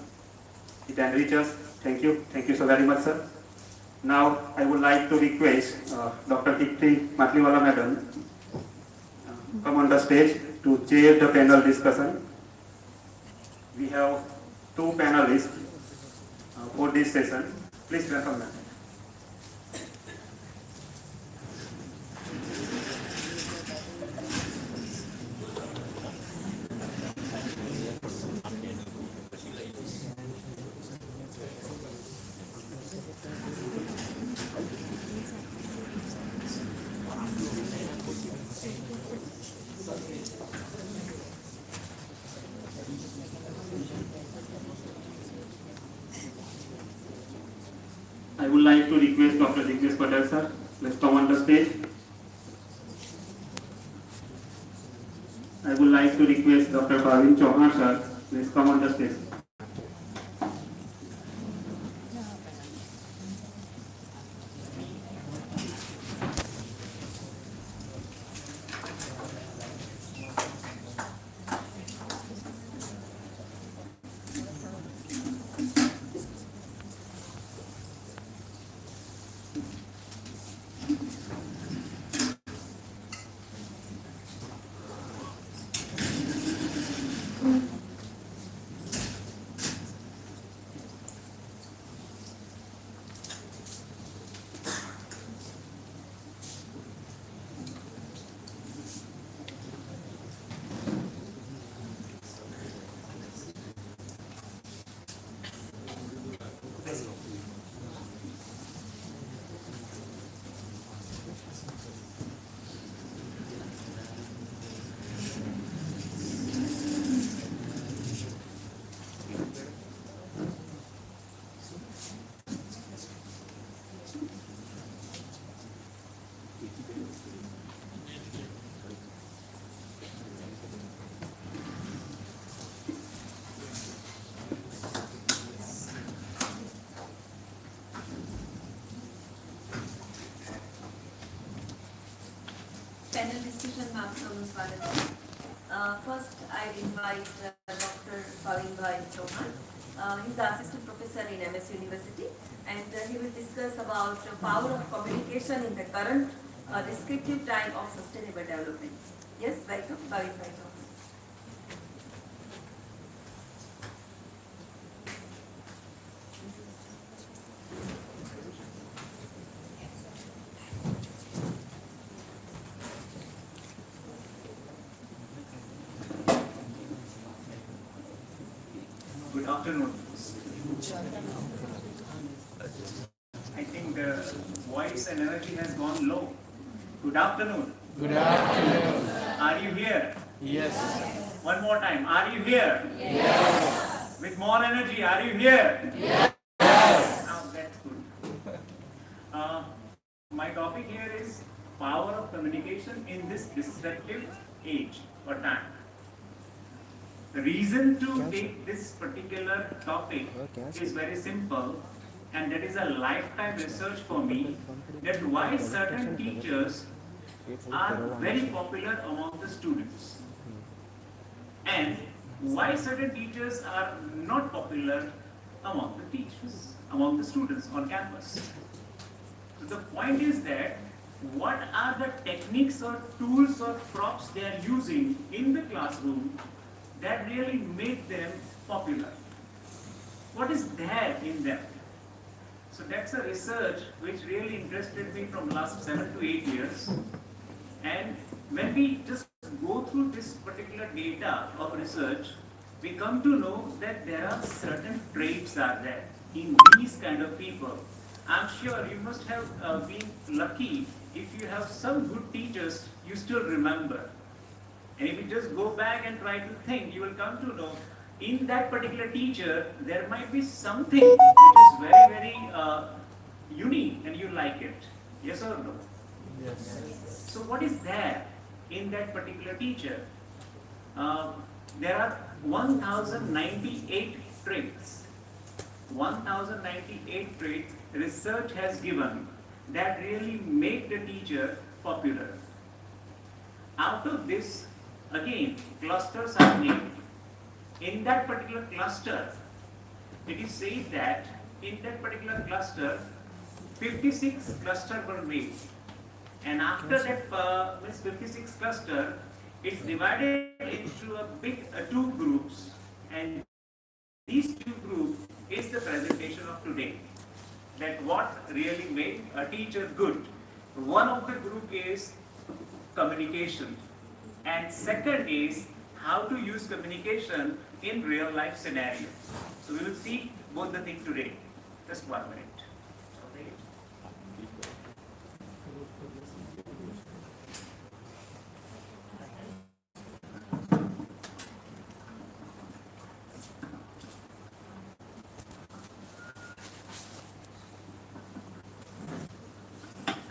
it enriches us. Thank you so very much, sir. Now I would like to request Dr. Tikti Matliwala Madam come on the stage to chair the panel discussion. We have 2 panelists for this session. Please welcome them. I would like to request Dr.Jignesh Patel, sir. Let's come on the stage. I would like to request Dr.Bhavin Chauhan, sir. Let's come on the stage. Swagati. First, I invite Dr.Bhavin Chauhan. He's the assistant professor in MS University, and he will discuss about the power of communication in the current descriptive time of sustainable development. Yes, welcome, Bhavin Chauhan. Good afternoon. I think the voice and energy has gone low. Good afternoon. Good afternoon. Are you here? Yes. One more time. Are you here? Yes. With more energy. Are you here? Yes. Now that's good. My topic here is power of communication in this disruptive age or time. The reason to take this particular topic is very simple, and that is a lifetime research for me, that why certain teachers are very popular among the students and why certain teachers are not popular among the teachers, among the students on campus. So the point is that what are the techniques or tools or props they are using in the classroom that really make them popular? What is there in them? So that's a research which really interested me from last 7 to 8 years. And when we just go through this particular data of research, we come to know that there are certain traits are there in these kind of people. I'm sure you must have been lucky if you have some good teachers you still remember. And if you just go back and try to think, you will come to know in that particular teacher, there might be something which is very, very unique and you like it. Yes or no? Yes. So what is there in that particular teacher? There are 1098 traits. 1098 traits research has given that really make the teacher popular. Out of this, again, clusters are made. In that particular cluster, it is said that in that particular cluster, 56 clusters were made. And after that, this 56 cluster, it's divided into a big two groups. And these two groups is the presentation of today. That what really made a teacher good. One of the group is communication. And second is how to use communication in real life scenarios. So we will see both the things today. Just 1 minute. Okay.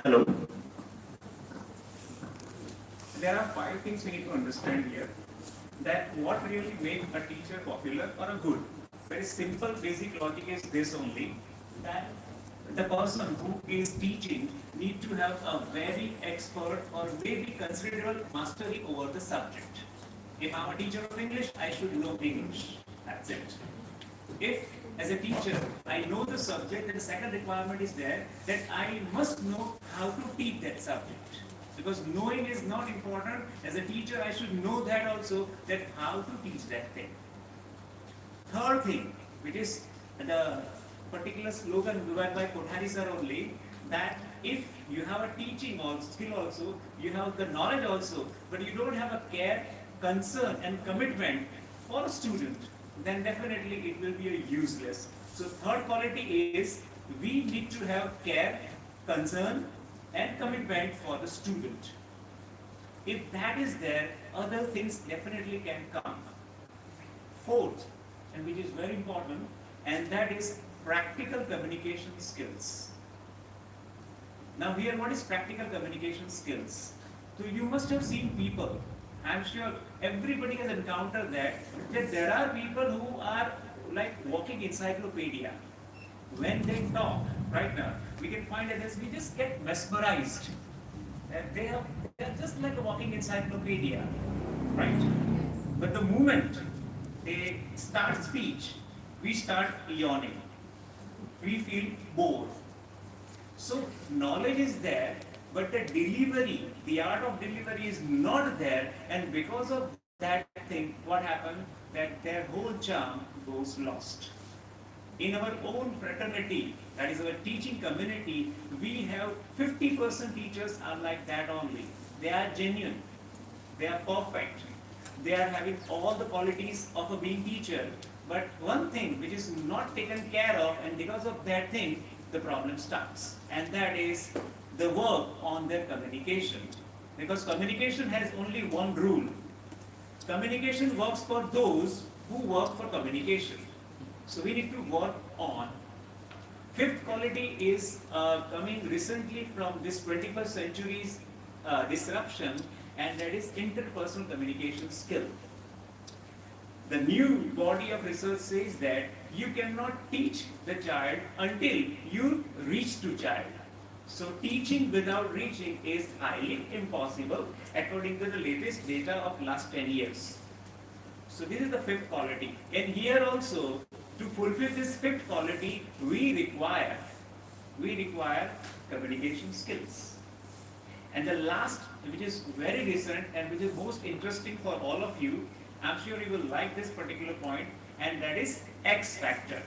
Hello. There are 5 things we need to understand here. That what really makes a teacher popular or a good. Very simple basic logic is this only, that the person who is teaching need to have a very expert or maybe considerable mastery over the subject. If I'm a teacher of English, I should know English. That's it. If as a teacher I know the subject, then the second requirement is there that I must know how to teach that subject. Because knowing is not important. As a teacher, I should know that also, that how to teach that thing. Third thing, which is the particular slogan given by Kothari sir only, that if you have a teaching skill also, you have the knowledge also, but you don't have a care, concern and commitment for a student, then definitely it will be a useless. So third quality is, we need to have care, concern and commitment for the student. If that is there, other things definitely can come. Fourth, and which is very important, and that is practical communication skills. Now here, what is practical communication skills? So you must have seen people, I'm sure everybody has encountered that there are people who are like walking encyclopedia. When they talk, right now, we can find that we just get mesmerized. they are just like a walking encyclopedia, right? But the moment they start speech, we start yawning. We feel bored. So knowledge is there, but the delivery, the art of delivery is not there, and because of that thing, what happened? That their whole charm goes lost. In our own fraternity, that is our teaching community, we have 50% teachers are like that only. They are genuine, they are perfect, they are having all the qualities of a being teacher, but one thing which is not taken care of, and because of that thing, the problem starts, and that is the work on their communication. Because communication has only one rule. Communication works for those who work for communication. So we need to work on. Fifth quality is coming recently from this 21st century's disruption, and that is interpersonal communication skill. The new body of research says that you cannot teach the child until you reach to child. So teaching without reaching is highly impossible according to the latest data of last 10 years. So this is the fifth quality. And here also, to fulfill this fifth quality, we require communication skills. And the last, which is very recent and which is most interesting for all of you, I'm sure you will like this particular point, and that is X factor.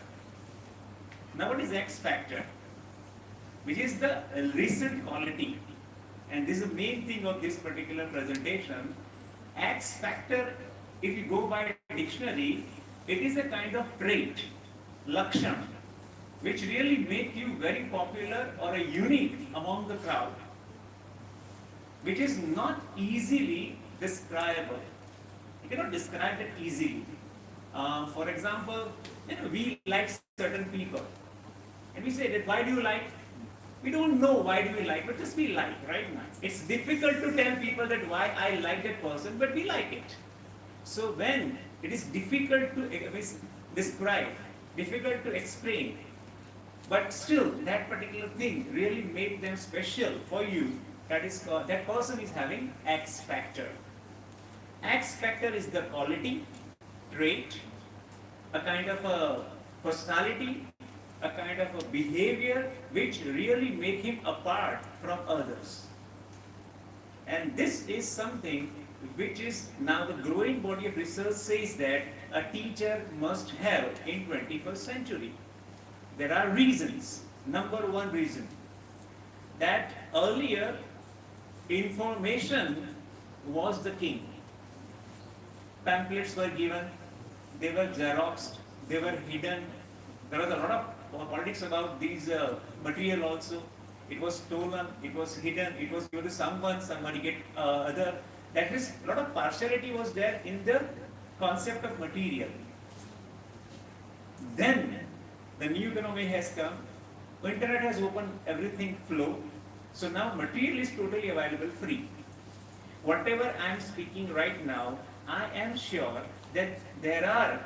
Now what is X factor? Which is the recent quality, and this is the main thing of this particular presentation. X factor, if you go by dictionary, it is a kind of trait, lakshan, which really make you very popular or a unique among the crowd, which is not easily describable. You cannot describe it easily. For example, we like certain people, and we say that why do you like? We don't know why do we like, but just we like, right? It's difficult to tell people that why I like that person, but we like it. So when it is difficult to describe, difficult to explain, but still that particular thing really made them special for you, that person is having X factor. X factor is the quality, trait, a kind of a personality, a kind of a behavior which really make him apart from others. And this is something which is now the growing body of research says that a teacher must have in 21st century. There are reasons. Number one reason, that earlier information was the king. Pamphlets were given, they were xeroxed, they were hidden. There was a lot of politics about these material also. It was stolen, it was hidden, it was given to someone, somebody get other. That is, a lot of partiality was there in the concept of material. Then the new economy has come, internet has opened everything flow. So now material is totally available free. Whatever I am speaking right now, I am sure that there are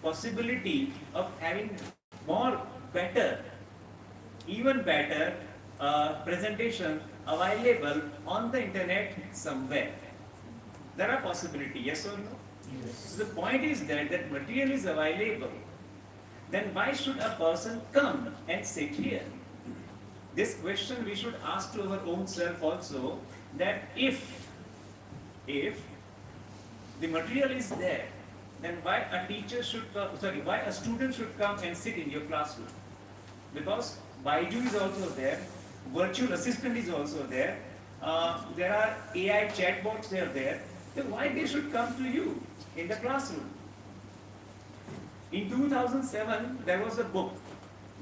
possibility of having more better, even better presentation available on the internet somewhere. There are possibilities, yes or no? Yes. So the point is that material is available. Then why should a person come and sit here? This question we should ask to our own self also, that if the material is there, then why a teacher should come, why a student should come and sit in your classroom? Because Baidu is also there, virtual assistant is also there, there are AI chatbots there, then why they should come to you in the classroom? In 2007, there was a book.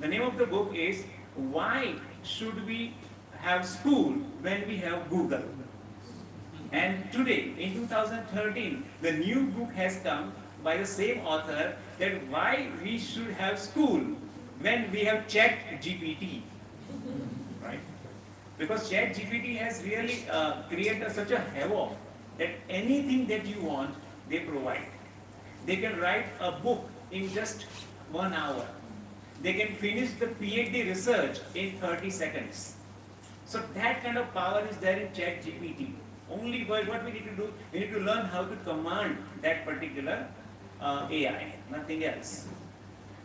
The name of the book is Why Should We Have School When We Have Google? And today, in 2013, the new book has come by the same author, that why we should have school when we have ChatGPT, right? Because ChatGPT has really created such a havoc that anything that you want, they provide. They can write a book in just 1 hour. They can finish the PhD research in 30 seconds. So that kind of power is there in ChatGPT. Only by what we need to do, we need to learn how to command that particular AI, nothing else.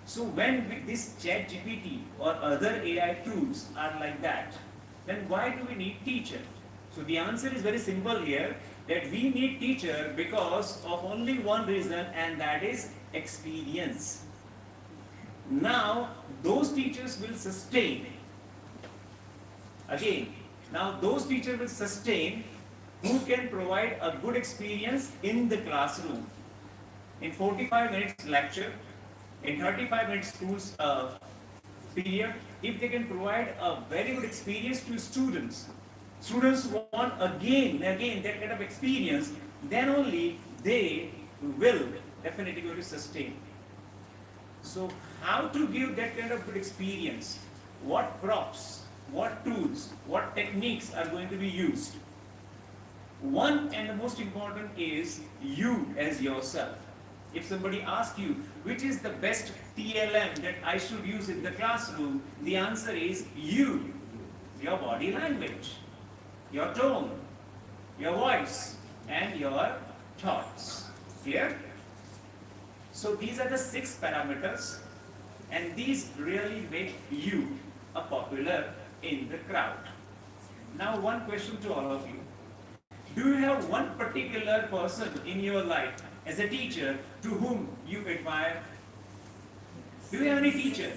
So when this ChatGPT or other AI tools are like that, then why do we need teacher? So the answer is very simple here, that we need teacher because of only one reason, and that is experience. Now those teachers will sustain. Again, now those teachers will sustain who can provide a good experience in the classroom. In 45 minutes lecture, in 35 minutes schools period, if they can provide a very good experience to students, students want again that kind of experience, then only they will definitely going to sustain. So how to give that kind of good experience? What props, what tools, what techniques are going to be used? One and the most important is you as yourself. If somebody asks you, which is the best TLM that I should use in the classroom, the answer is you, your body language, your tone, your voice, and your thoughts. Clear? So these are the 6 parameters, and these really make you a popular in the crowd. Now one question to all of you. Do you have one particular person in your life as a teacher to whom you admire? Do you have any teacher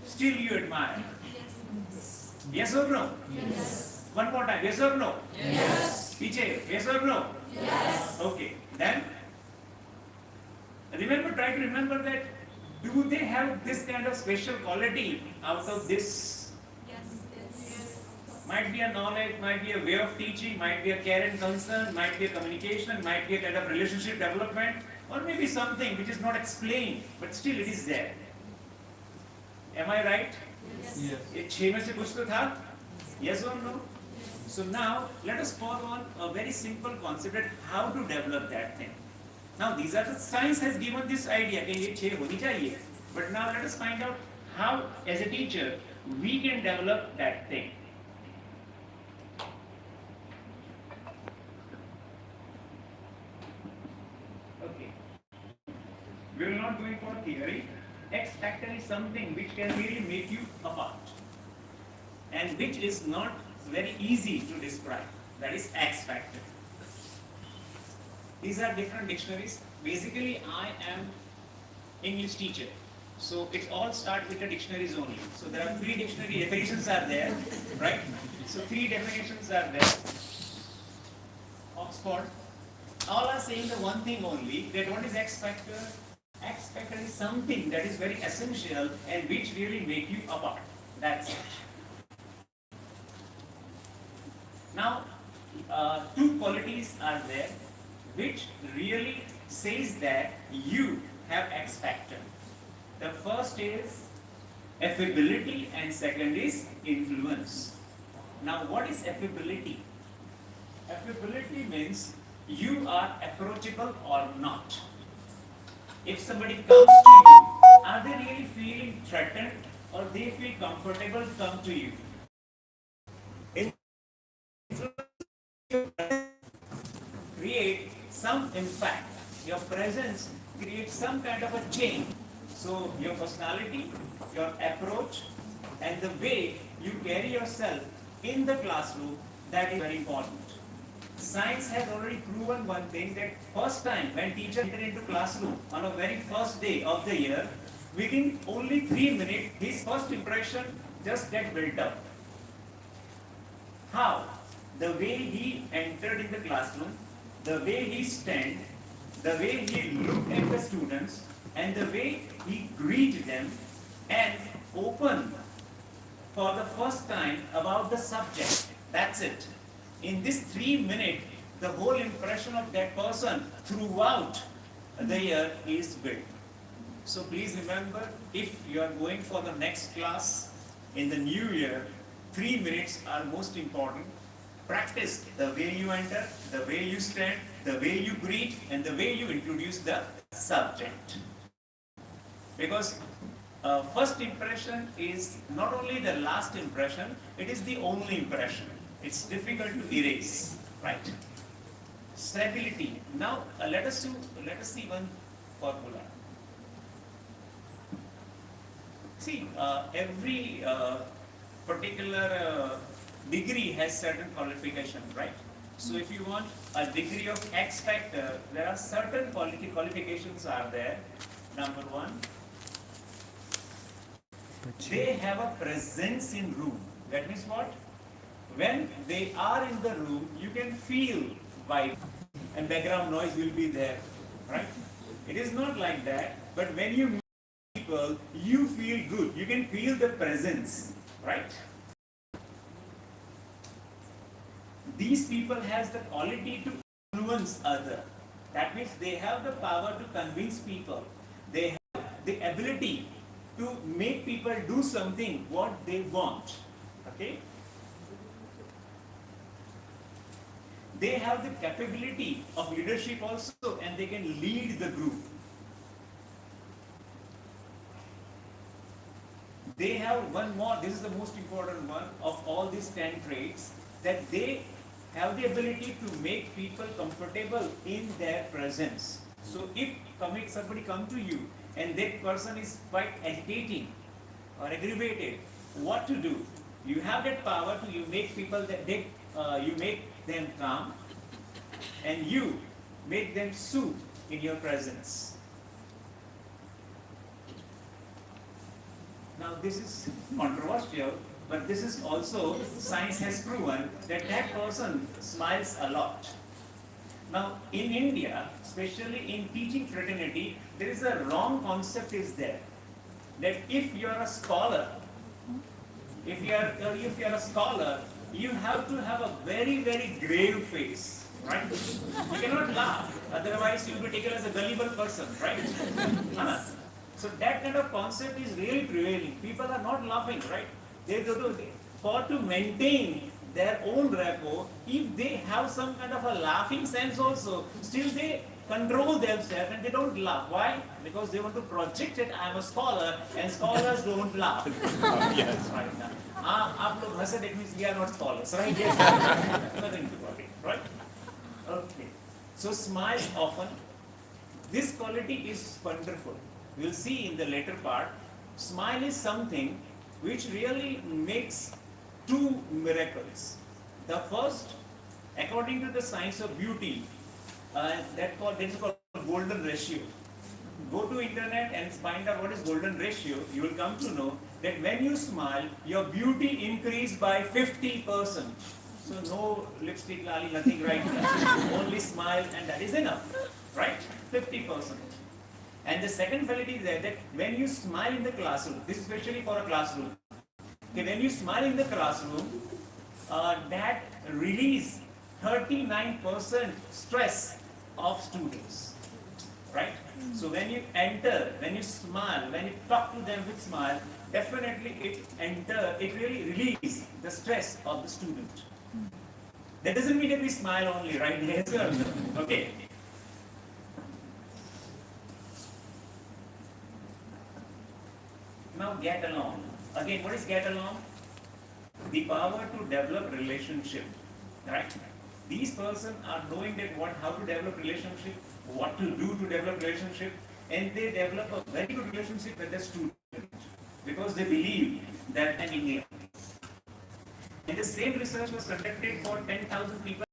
still you admire? Yes or no? Yes. One more time, yes or no? Yes. Teacher, yes or no? Yes. Okay, then remember, try to remember that, do they have this kind of special quality out of this? Might be a knowledge, might be a way of teaching, might be a care and concern, might be a communication, might be a kind of relationship development, or maybe something which is not explained, but still it is there. Am I right? Yes. ये 6 में से कुछ तो था? Yes or no? So now let us follow on a very simple concept that how to develop that thing. Now these are the science has given this idea कि ये 6 होनी चाहिए. But now let us find out how as a teacher we can develop that thing. Okay. We will not going for theory. X factor is something which can really make you apart, and which is not very easy to describe. That is X factor. These are different dictionaries. Basically, I am English teacher, so it all starts with the dictionaries only. So there are 3 dictionary definitions are there, right? So 3 definitions are there. Oxford. All are saying the one thing only, that what is X factor? X factor is something that is very essential and which really make you apart. That's it. Now, 2 qualities are there which really says that you have X factor. The first is affability and second is influence. Now, what is affability? Affability means you are approachable or not. If somebody comes to you, are they really feeling threatened or they feel comfortable to come to you? Create some impact. Your presence creates some kind of a change. So your personality, your approach, and the way you carry yourself in the classroom, that is very important. Science has already proven one thing, that first time when teacher entered into classroom on a very first day of the year, within only 3 minutes, his first impression just get built up. How? The way he entered in the classroom, the way he stand, the way he looked at the students, and the way he greeted them and opened for the first time about the subject. That's it. In this 3 minutes, the whole impression of that person throughout the year is built. So please remember, if you are going for the next class in the new year, 3 minutes are most important. Practice the way you enter, the way you stand, the way you greet, and the way you introduce the subject. Because first impression is not only the last impression, it is the only impression. It's difficult to erase, right? Stability. Now let us see one formula. See, every particular degree has certain qualifications, right? So if you want a degree of X factor, there are certain qualifications are there. Number one, they have a presence in room. That means what? When they are in the room, you can feel vibe and background noise will be there, right? It is not like that, but when you meet people, you feel good. You can feel the presence, right? These people has the quality to influence other. That means they have the power to convince people. They have the ability to make people do something what they want. Okay? They have the capability of leadership also, and they can lead the group. They have one more, this is the most important one of all these 10 traits, that they have the ability to make people comfortable in their presence. So if somebody come to you and that person is quite agitating or aggravated, what to do? You have that power to you make people that you make them calm and you make them soothe in your presence. Now this is controversial, but this is also, science has proven that that person smiles a lot. Now in India, especially in teaching fraternity, there is a wrong concept is there, that if you are a scholar, if you are a scholar, you have to have a very, very grave face, right? You cannot laugh, otherwise you will be taken as a gullible person, right? So that kind of concept is really prevailing. People are not laughing, right? For to maintain their own rapport, if they have some kind of a laughing sense also, still they control themselves and they don't laugh. Why? Because they want to project it, I am a scholar, and scholars don't laugh. Yes. Right now. आप लोग हंसे, that means we are not scholars, right? Yes. Nothing about it, right? Okay. So smile often. This quality is wonderful. We'll see in the later part. Smile is something which really makes two miracles. The first, according to the science of beauty, that is called golden ratio. Go to internet and find out what is golden ratio. You will come to know that when you smile, your beauty increases by 50%. So no lipstick, lali, nothing, right? Only smile and that is enough, right? 50%. And the second quality is that when you smile in the classroom, this is especially for a classroom. Okay, when you smile in the classroom, that release 39% stress of students, right? So when you enter, when you smile, when you talk to them with smile, definitely it really releases the stress of the student. That doesn't mean that we smile only, right? Yes, okay. Now get along. Again, what is get along? The power to develop relationship, right? These persons are knowing that how to develop relationship, what to do to develop relationship, and they develop a very good relationship with the student because they believe that an India. And the same research was conducted for 10,000 people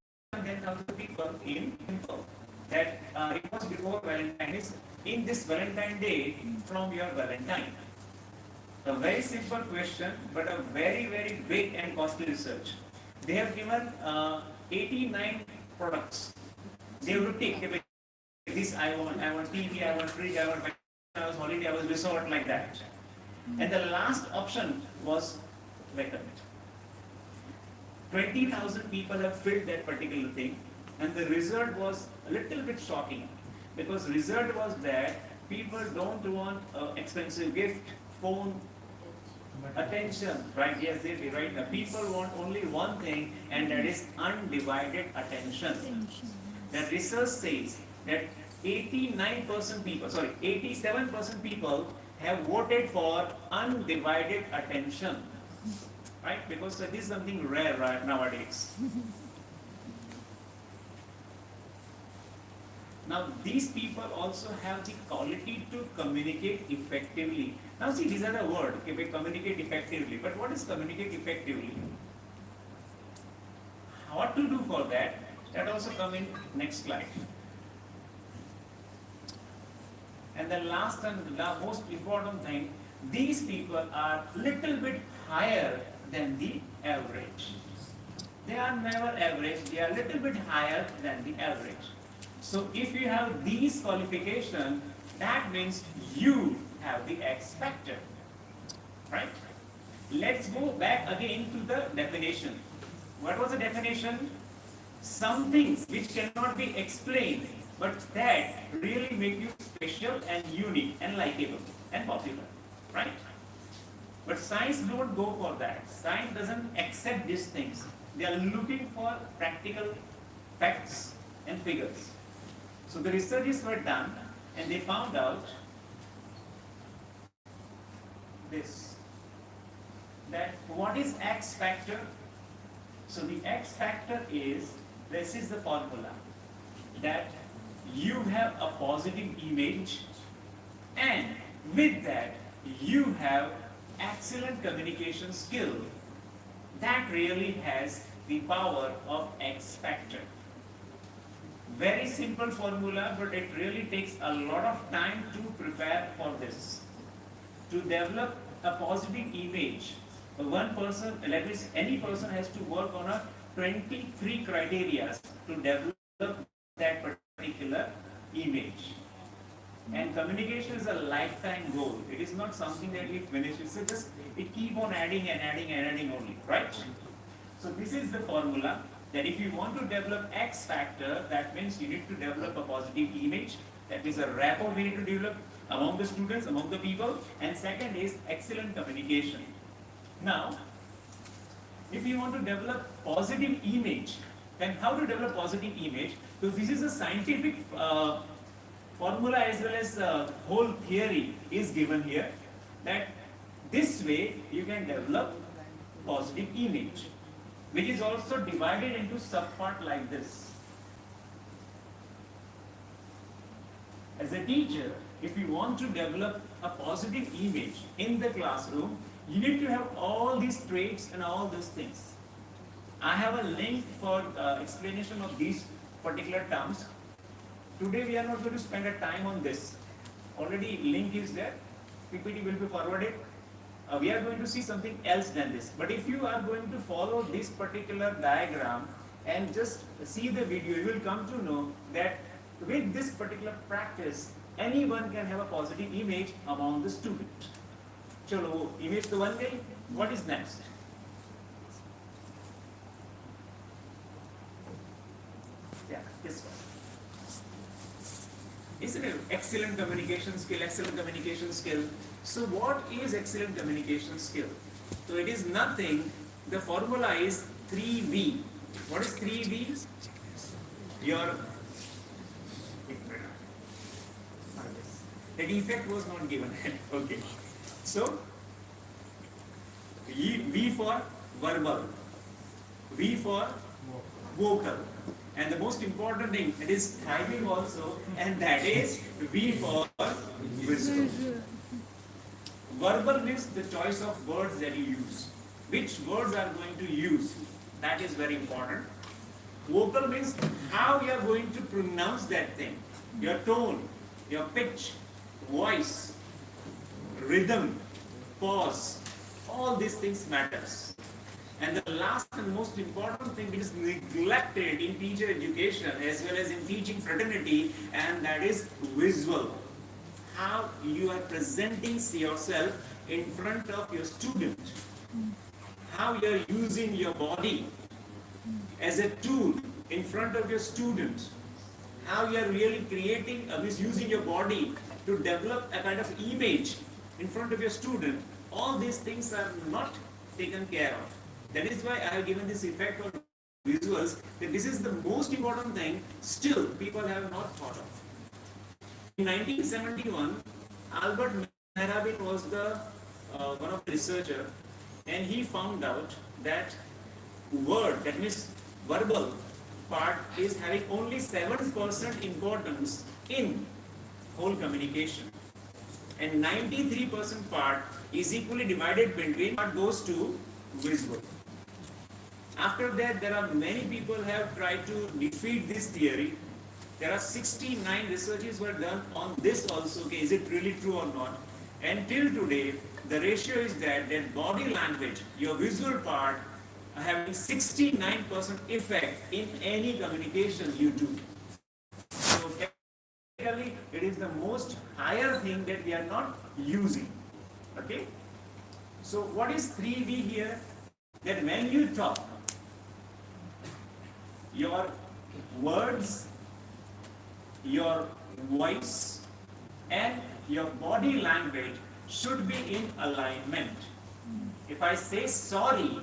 in Temple. That it was before Valentine's. In this Valentine Day, from your Valentine. A very simple question, but a very, very big and costly research. They have given 89 products. They have to take this I want TV, I want fridge, I want holiday, I was resort, like that. And the last option was vacant. 20,000 people have filled that particular thing, and the result was a little bit shocking, because result was that people don't want expensive gift, phone, attention, right? Yes, they be right. People want only one thing, and that is undivided attention. The research says that 87% people have voted for undivided attention, right? Because this is something rare right nowadays. Now, these people also have the quality to communicate effectively. Now, see, these are the words, okay, we communicate effectively. But what is communicate effectively? What to do for that? That also come in next slide. And the last and the most important thing, these people are little bit higher than the average. They are never average, they are little bit higher than the average. So if you have these qualifications, that means you have the X factor, right? Let's go back again to the definition. What was the definition? Some things which cannot be explained, but that really make you special and unique and likable and popular, right? But science don't go for that. Science doesn't accept these things. They are looking for practical facts and figures. So the researches were done and they found out this, that what is X factor? So the X factor is, this is the formula, that you have a positive image and with that you have excellent communication skill that really has the power of X factor. Very simple formula, but it really takes a lot of time to prepare for this. To develop a positive image, one person, let me say, any person has to work on a 23 criteria to develop that particular image. And communication is a lifetime goal. It is not something that we finish. It's just, it keep on adding and adding and adding only, right? So this is the formula, that if you want to develop X factor, that means you need to develop a positive image. That is a rapport we need to develop among the students, among the people. And second is excellent communication. Now, if you want to develop positive image, then how to develop positive image? So this is a scientific formula as well as whole theory is given here, that this way you can develop positive image, which is also divided into subpart like this. As a teacher, if you want to develop a positive image in the classroom, you need to have all these traits and all these things. I have a link for explanation of these particular terms. Today we are not going to spend a time on this. Already link is there, PPT will be forwarded. We are going to see something else than this. But if you are going to follow this particular diagram and just see the video, you will come to know that with this particular practice, anyone can have a positive image among the students. Chalo, image the one way, what is next? Yeah, this one. Isn't it excellent communication skill, excellent communication skill? So what is excellent communication skill? So it is nothing, the formula is 3V. What is 3V? Your, the defect was not given. Okay. So, V for verbal, V for vocal, and the most important thing, it is typing also, and that is V for visual. Verbal means the choice of words that you use. Which words are going to use? That is very important. Vocal means how you are going to pronounce that thing. Your tone, your pitch, voice, rhythm, pause, all these things matters. And the last and most important thing is neglected in teacher education as well as in teaching fraternity, and that is visual. How you are presenting yourself in front of your student. How you are using your body as a tool in front of your student. How you are really creating, using your body to develop a kind of image in front of your student. All these things are not taken care of. That is why I have given this effect on visuals, that this is the most important thing still people have not thought of. In 1971, Albert Harabin was the one of the researcher, and he found out that word, that means verbal part, is having only 7% importance in whole communication, and 93% part is equally divided between what goes to visual. After that, there are many people have tried to defeat this theory. There are 69 researches were done on this also. Okay, is it really true or not? And till today, the ratio is that body language, your visual part, having 69% effect in any communication you do. So technically, it is the most higher thing that we are not using. Okay? So what is 3V here? That when you talk, your words, your voice, and your body language should be in alignment. If I say sorry,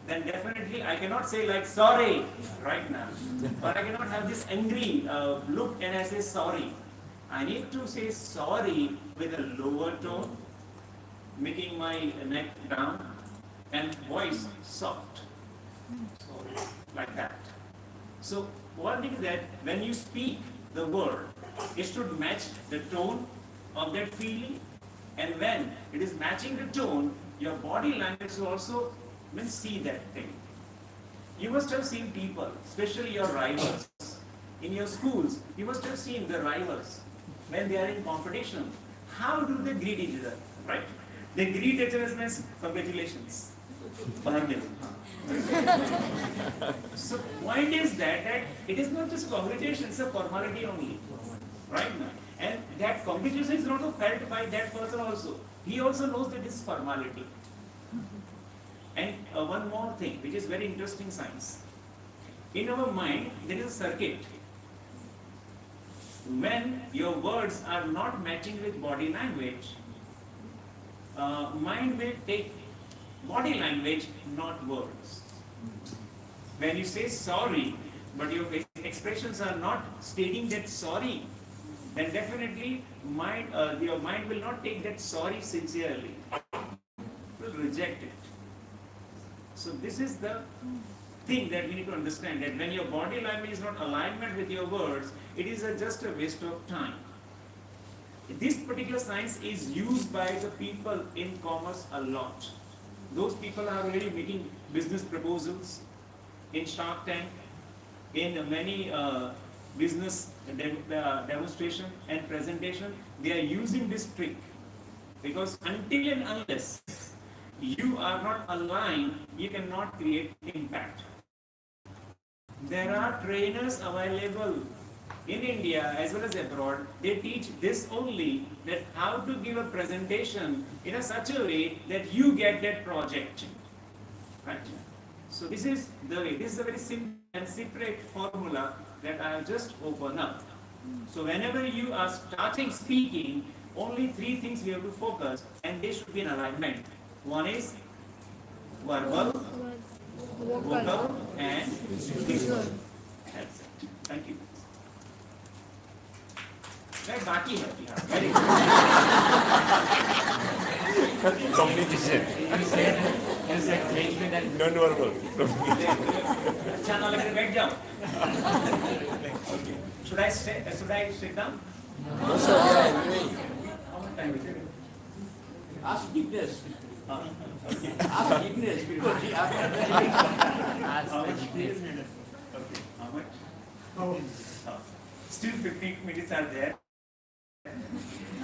then definitely I cannot say like sorry right now. Or I cannot have this angry look and I say sorry. I need to say sorry with a lower tone, making my neck down, and voice soft. Like that. So one thing is that when you speak the word, it should match the tone of that feeling, and when it is matching the tone, your body language will also see that thing. You must have seen people, especially your rivals, in your schools. You must have seen the rivals when they are in competition. How do they greet each other, right? They greet each other as congratulations. So point is that it is not just congratulations, it's a formality only, right? And that congratulation is not felt by that person also. He also knows that it's formality. And one more thing, which is very interesting science. In our mind, there is a circuit. When your words are not matching with body language, mind will take body language, not words. When you say sorry, but your expressions are not stating that sorry, then definitely your mind will not take that sorry sincerely. It will reject it. So this is the thing that we need to understand, that when your body language is not alignment with your words, it is just a waste of time. This particular science is used by the people in commerce a lot. Those people are really making business proposals in Shark Tank, in many business demonstration and presentation. They are using this trick, because until and unless you are not aligned, you cannot create impact. There are trainers available in India as well as abroad. They teach this only, that how to give a presentation in such a way that you get that project, right? So this is the way. This is a very simple and separate formula that I have just opened up. So whenever you are starting speaking, only 3 things we have to focus, and they should be in alignment. One is verbal, vocal, and visual. That's it. Thank you. Right, बाकी है Bihar. Very good. Communication. You said Non-verbal. अच्छा ना लगे बैठ जाओ. Should I sit down? No, sir. How much time is it? Ask Jignesh. Okay. Ask Jignesh, because he asked How much? Okay. How much? Still 15 minutes are there.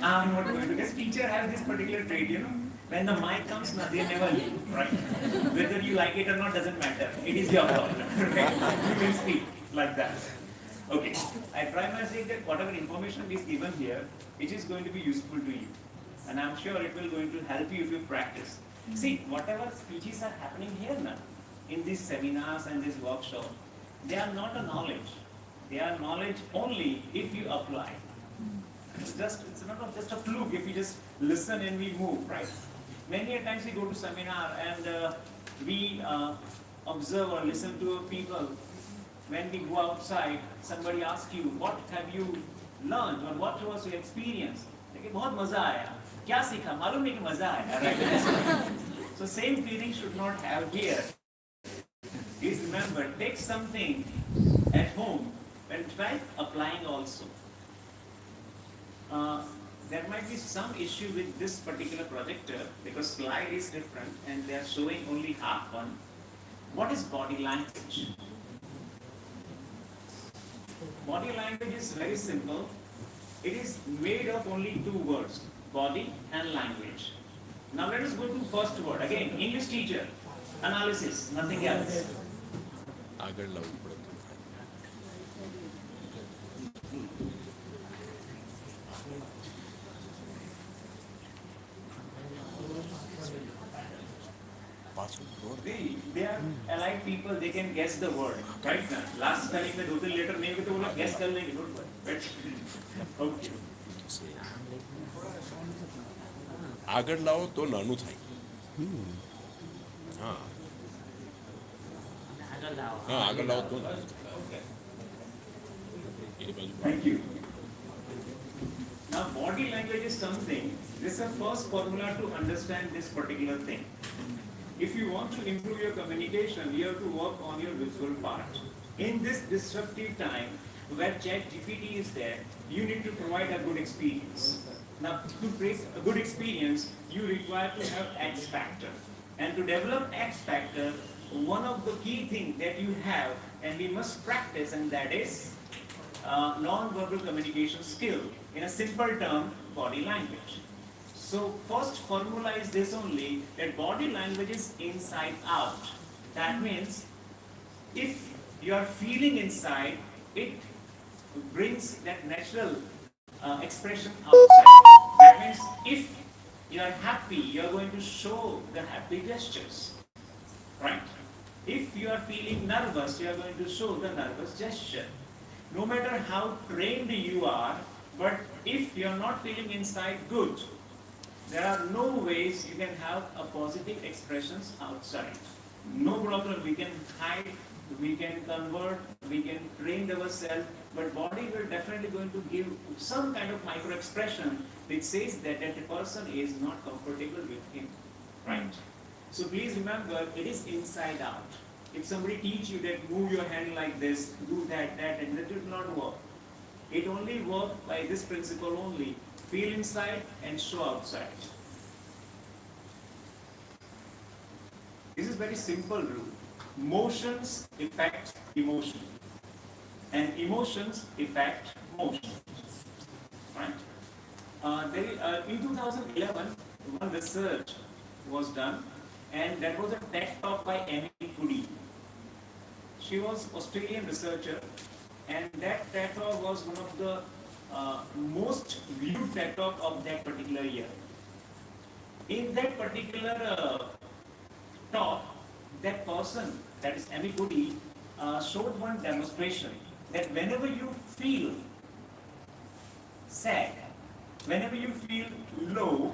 I'm not going to, because teacher has this particular trait, when the mic comes, they never leave, right? Whether you like it or not doesn't matter. It is your call, right? You will speak like that. Okay. I try my saying that whatever information is given here, it is going to be useful to you. And I'm sure it will going to help you if you practice. See, whatever speeches are happening here now, in these seminars and this workshop, they are not a knowledge. They are knowledge only if you apply. It's not just a fluke if you just listen and we move, right? Many a times we go to seminar and we observe or listen to people. When we go outside, somebody asks you, what have you learned or what was your experience? बहुत मजा आया. क्या सीखा मालूम नहीं कि मजा आया. So same feeling should not have here. Please remember, take something at home and try applying also. There might be some issue with this particular projector because slide is different and they are showing only half one. What is body language? Body language is very simple. It is made of only two words, body and language. Now let us go to first word. Again, English teacher, analysis, nothing else. આગળ લાવવું પડે. પાછું They are allied people, they can guess the word. Right now, last spelling में 2-3 letter नहीं होते तो वो लोग guess कर लेंगे. Don't worry. Okay. આગળ લાવો તો નાનું થાય. હા હા આગળ લાવો તો નાનું થાય. એ બાજુ Thank you. Now, body language is something. This is the first formula to understand this particular thing. If you want to improve your communication, you have to work on your visual part. In this disruptive time, where ChatGPT is there, you need to provide a good experience. Now, to create a good experience, you require to have X factor. And to develop X factor, one of the key things that you have, and we must practice, and that is non-verbal communication skill. In a simple term, body language. So first formula is this only, that body language is inside out. That means if you are feeling inside, it brings that natural expression outside. That means if you are happy, you are going to show the happy gestures. Right? If you are feeling nervous, you are going to show the nervous gesture. No matter how trained you are, but if you are not feeling inside good, there are no ways you can have a positive expressions outside. No problem, we can hide, we can convert, we can train ourselves, but body will definitely going to give some kind of micro expression which says that a person is not comfortable with him, right? So please remember, it is inside out. If somebody teach you that move your hand like this, do that, and that will not work. It only works by this principle only. Feel inside and show outside. This is very simple rule. Motions affect emotion. And emotions affect motion. Right? In 2011, one research was done, and that was a TED talk by Amy Cuddy. She was Australian researcher, and that TED talk was one of the most viewed TED talk of that particular year. In that particular talk, that person, that is Amy Cuddy, showed one demonstration that whenever you feel sad, whenever you feel low,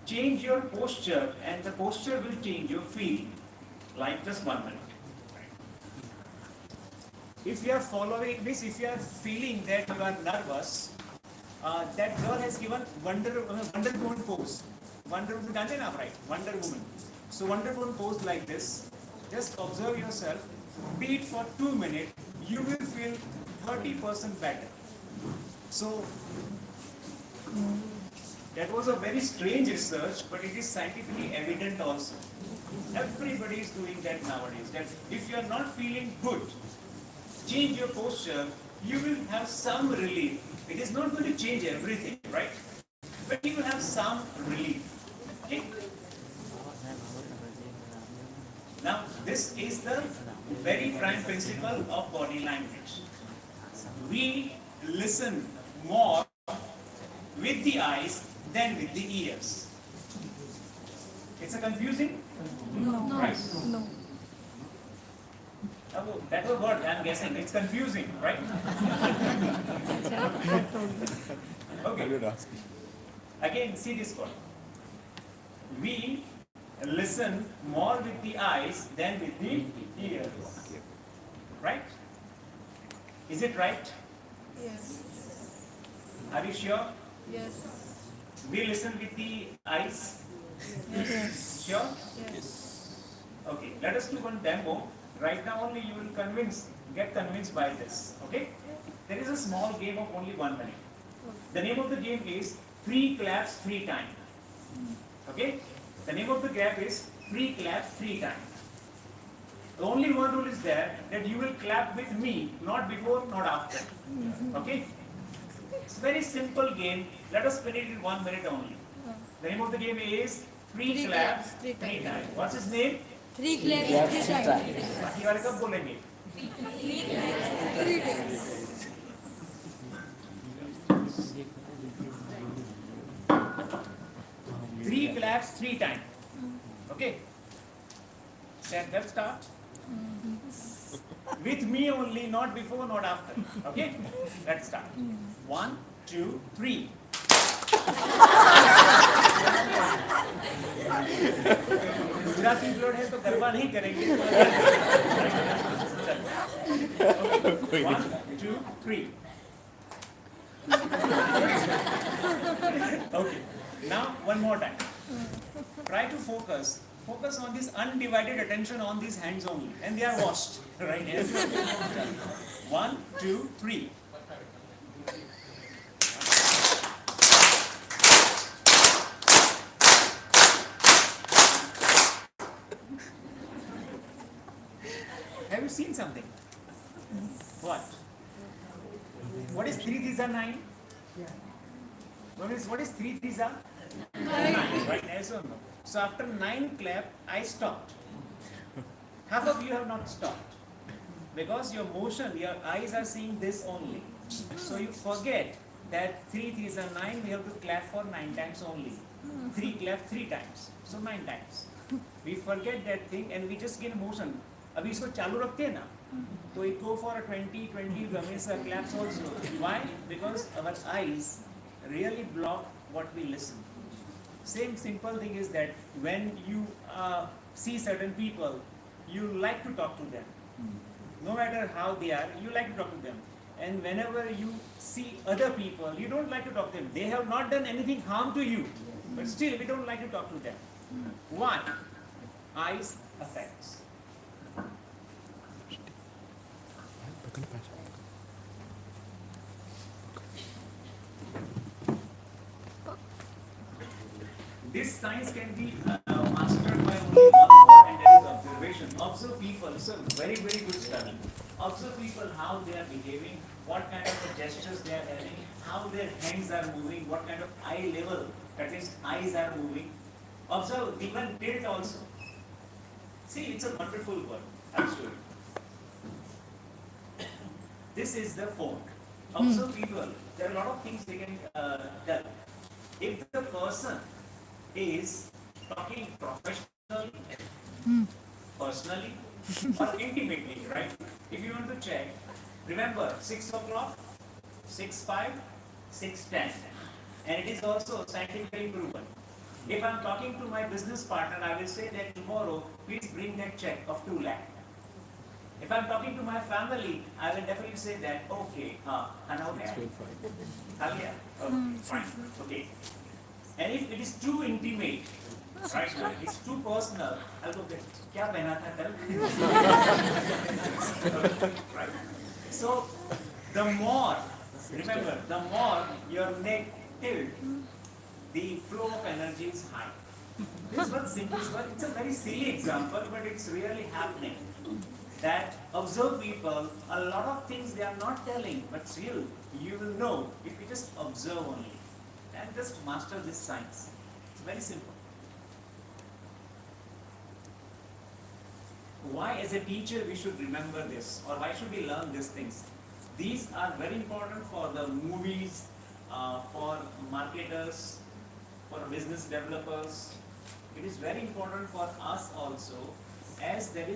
change your posture and the posture will change your feeling. Like just 1 minute. If you are following this, if you are feeling that you are nervous, that girl has given Wonder Woman pose. Wonder Woman, right? Wonder Woman. So Wonder Woman pose like this. Just observe yourself. Be it for 2 minutes, you will feel 30% better. So that was a very strange research, but it is scientifically evident also. Everybody is doing that nowadays. That if you are not feeling good, change your posture, you will have some relief. It is not going to change everything, right? But you will have some relief. Okay? Now, this is the very prime principle of body language. We listen more with the eyes than with the ears. It's a confusing? No. Right? No. Oh, that was what I'm guessing. It's confusing, right? Okay. Again, see this one. We listen more with the eyes than with the ears. Right? Is it right? Yes. Are you sure? Yes. We listen with the eyes. Sure? Okay, let us do one demo. Right now only you will get convinced by this. Okay? There is a small game of only 1 minute. The name of the game is 3 claps 3 times. Okay? The name of the game is 3 claps 3 times. The only one rule is there that you will clap with me, not before, not after. Okay? It's a very simple game. Let us finish it in 1 minute only. The name of the game is 3 claps 3 times. What's his name? 3 claps 3 times. बाकी वाले कब बोलेंगे? 3 claps 3 times. Okay. Set that start. With me only, not before, not after. Okay. Let's start. 1, 2, 3. Gujarati blood है तो गरबा नहीं करेंगे. 1, 2, 3. Okay. Now one more time. Try to focus on this undivided attention on these hands only, and they are washed right here. 1, 2, 3. Have you seen something? What? What is 3 threes are 9? What is 3 threes are? 9. Right? Yes or no? So after 9 clap, I stopped. Half of you have not stopped. Because your motion, your eyes are seeing this only. So you forget that 3 threes are 9, we have to clap for 9 times only. 3 clap 3 times. So 9 times. We forget that thing and we just gain motion. अभी इसको चालू रखते हैं ना, तो it go for a 20 Gamesa claps also. Why? Because our eyes really block what we listen. Same simple thing is that when you see certain people, you like to talk to them. No matter how they are, you like to talk to them. And whenever you see other people, you don't like to talk to them. They have not done anything harm to you, but still we don't like to talk to them. Why? Eyes affects. This science can be mastered by only one word, and that is observation. Observe people. It's a very, very good study. Observe people, how they are behaving, what kind of gestures they are having, how their hands are moving, what kind of eye level, that is, eyes are moving. Observe even tilt also. See, it's a wonderful word. I'll show you. This is the phone. Observe people. There are a lot of things they can tell. If the person is talking professionally, personally, or intimately, right? If you want to check, remember 6 o'clock, 6:05, 6:10, and it is also scientifically proven. If I am talking to my business partner, I will say that tomorrow, please bring that check of 2 lakh. If I am talking to my family, I will definitely say that, okay, fine, okay. And if it is too intimate, right, it's too personal, I'll go, kya pehna tha kal? Right? So, the more, remember, the more your neck tilt, the flow of energy is high. This is one simple one. It's a very silly example, but it's really happening. That observe people, a lot of things they are not telling, but still you will know if you just observe only and just master this science. It's very simple. Why as a teacher we should remember this, or why should we learn these things? These are very important for the movies, for marketers, for business developers. It is very important for us also, as there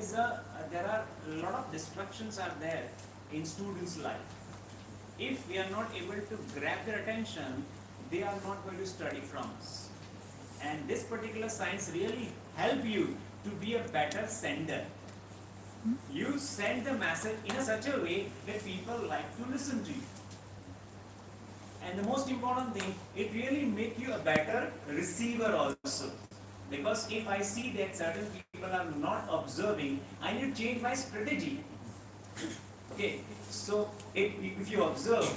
are a lot of distractions are there in students' life. If we are not able to grab their attention, they are not going to study from us. And this particular science really help you to be a better sender. You send the message in such a way that people like to listen to you. And the most important thing, it really make you a better receiver also. Because if I see that certain people are not observing, I need to change my strategy. Okay, so if you observe,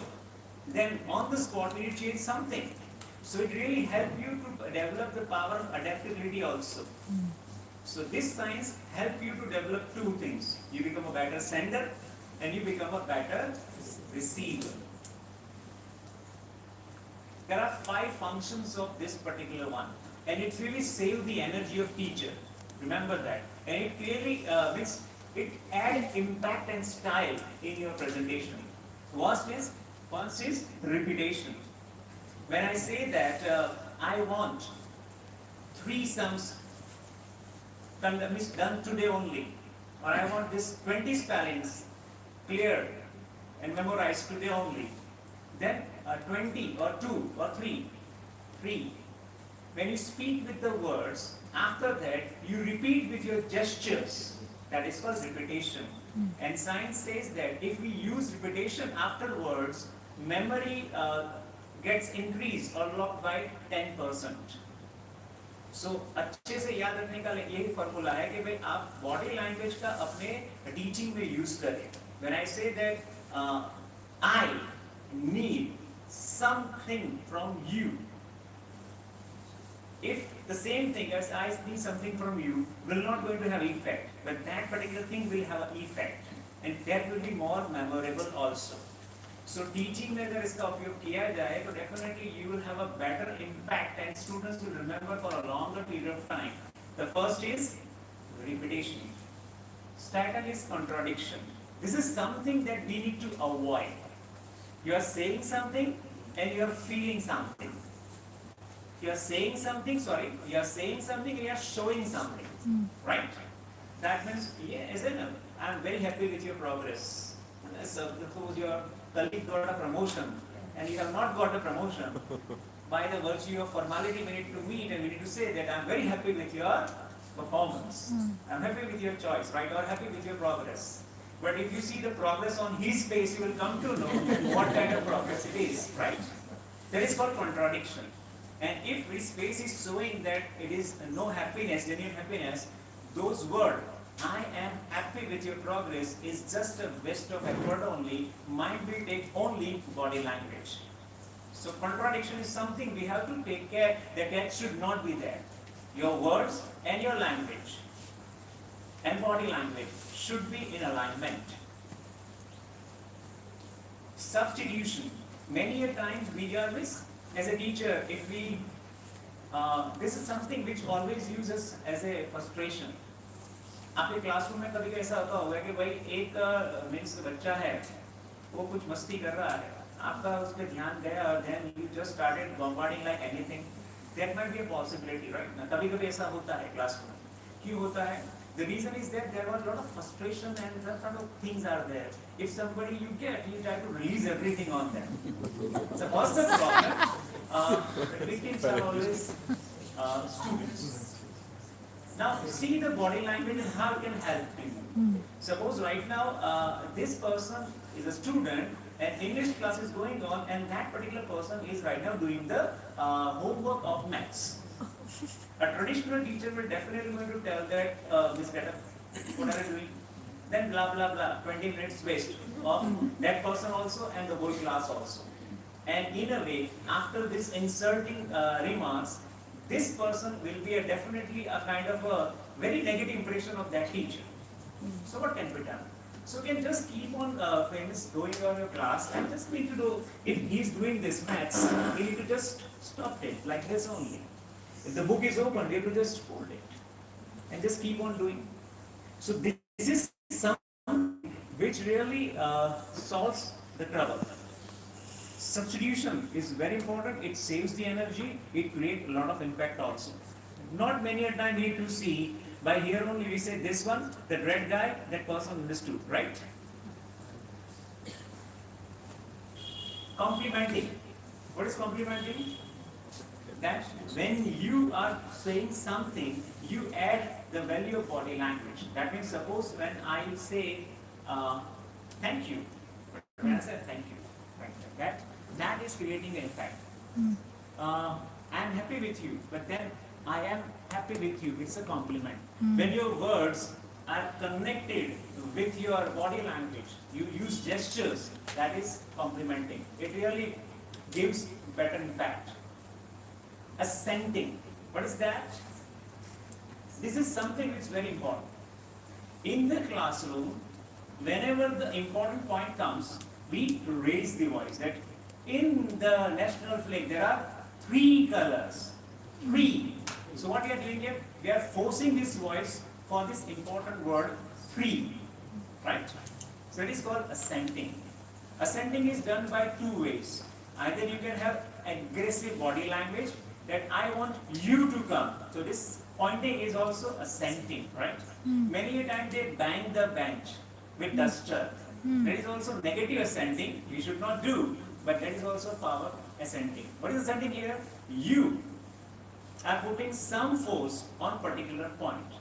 then on the spot we need to change something. So it really helps you to develop the power of adaptability also. So this science helps you to develop two things. You become a better sender and you become a better receiver. There are 5 functions of this particular one, and it really saves the energy of teacher. Remember that. And it clearly it adds impact and style in your presentation. First is repetition. When I say that I want 3 sums done today only, or I want this 20 spellings clear and memorized today only, then 20 or 2 or 3. When you speak with the words, after that you repeat with your gestures. That is called repetition. And science says that if we use repetition after words, memory gets increased or locked by 10%. So अच्छे से याद रखने का यही formula है कि भाई आप बॉडी लैंग्वेज का अपने टीचिंग में यूज करें. When I say that I need something from you, if the same thing as I need something from you will not going to have effect, but that particular thing will have an effect, and that will be more memorable also. So teaching में अगर इसका उपयोग किया जाए तो definitely you will have a better impact and students will remember for a longer period of time. The first is repetition. Second is contradiction. This is something that we need to avoid. You are saying something and you are feeling something. You are saying something and you are showing something. Right? That means, yeah, isn't it? I am very happy with your progress. Suppose your colleague got a promotion and you have not got a promotion. By the virtue of formality, we need to meet and we need to say that I am very happy with your performance. I am happy with your choice, right? Or happy with your progress. But if you see the progress on his face, you will come to know what kind of progress it is, right? That is called contradiction. And if his face is showing that it is no happiness, genuine happiness, those words, I am happy with your progress, is just a waste of effort only, might be take only body language. So contradiction is something we have to take care that should not be there. Your words and your language and body language should be in alignment. Substitution. Many a times we are as a teacher, if we, this is something which always uses as a frustration. आपके classroom में कभी ऐसा होता होगा कि भाई एक means बच्चा है, वो कुछ मस्ती कर रहा है, आपका उस पर ध्यान गया और then you just started bombarding like anything. That might be a possibility, right? कभी-कभी ऐसा होता है क्लासरूम में. क्यों होता है? The reason is that there was a lot of frustration and that kind of things are there. If somebody you try to release everything on them. It's a personal problem. The victims are always students. Now see the body language and how it can help you. Suppose right now this person is a student and English class is going on and that particular person is right now doing the homework of maths. A traditional teacher will definitely going to tell that Miss Beta, what are you doing? Then blah blah blah, 20 minutes waste of that person also and the whole class also. And in a way, after this insulting remarks, this person will be definitely a kind of a very negative impression of that teacher. So what can be done? So you can just keep on going on your class and just need to do, if he is doing this maths, we need to just stop it like this only. If the book is open, we have to just fold it and just keep on doing. So this is something which really solves the trouble. Substitution is very important. It saves the energy. It creates a lot of impact also. Not many a time we need to see, by here only we say this one, that red guy, that person understood, right? Complimenting. What is complimenting? That when you are saying something, you add the value of body language. That means suppose when I say thank you, when I say thank you, like that, that is creating an impact. I am happy with you, but then I am happy with you. It's a compliment. When your words are connected with your body language, you use gestures, that is complimenting. It really gives better impact. Assenting. What is that? This is something which is very important. In the classroom, whenever the important point comes, we raise the voice. That in the national flag, there are 3 colors. 3. So what we are doing here, we are forcing this voice for this important word 3. Right? So it is called assenting. Assenting is done by 2 ways. Either you can have aggressive body language, that I want you to come. So this pointing is also assenting, right? Many a time they bang the bench with duster. There is also negative assenting, we should not do, but there is also power assenting. What is assenting here? You are putting some force on particular point.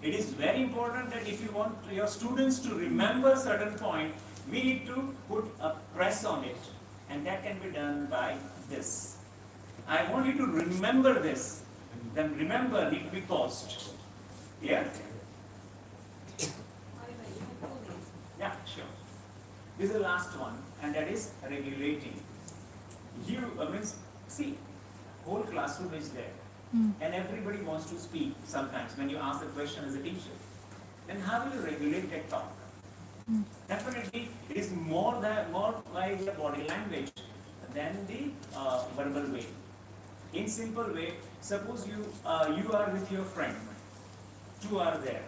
It is very important that if you want your students to remember certain point, we need to put a press on it, and that can be done by this. I want you to remember this. Then remember need to be paused. Yeah? Yeah, sure. This is the last one, and that is regulating. You means, see, whole classroom is there, and everybody wants to speak sometimes when you ask the question as a teacher. Then how will you regulate that talk? Definitely, it is more by the body language than the verbal way. In simple way, suppose you are with your friend, 2 are there.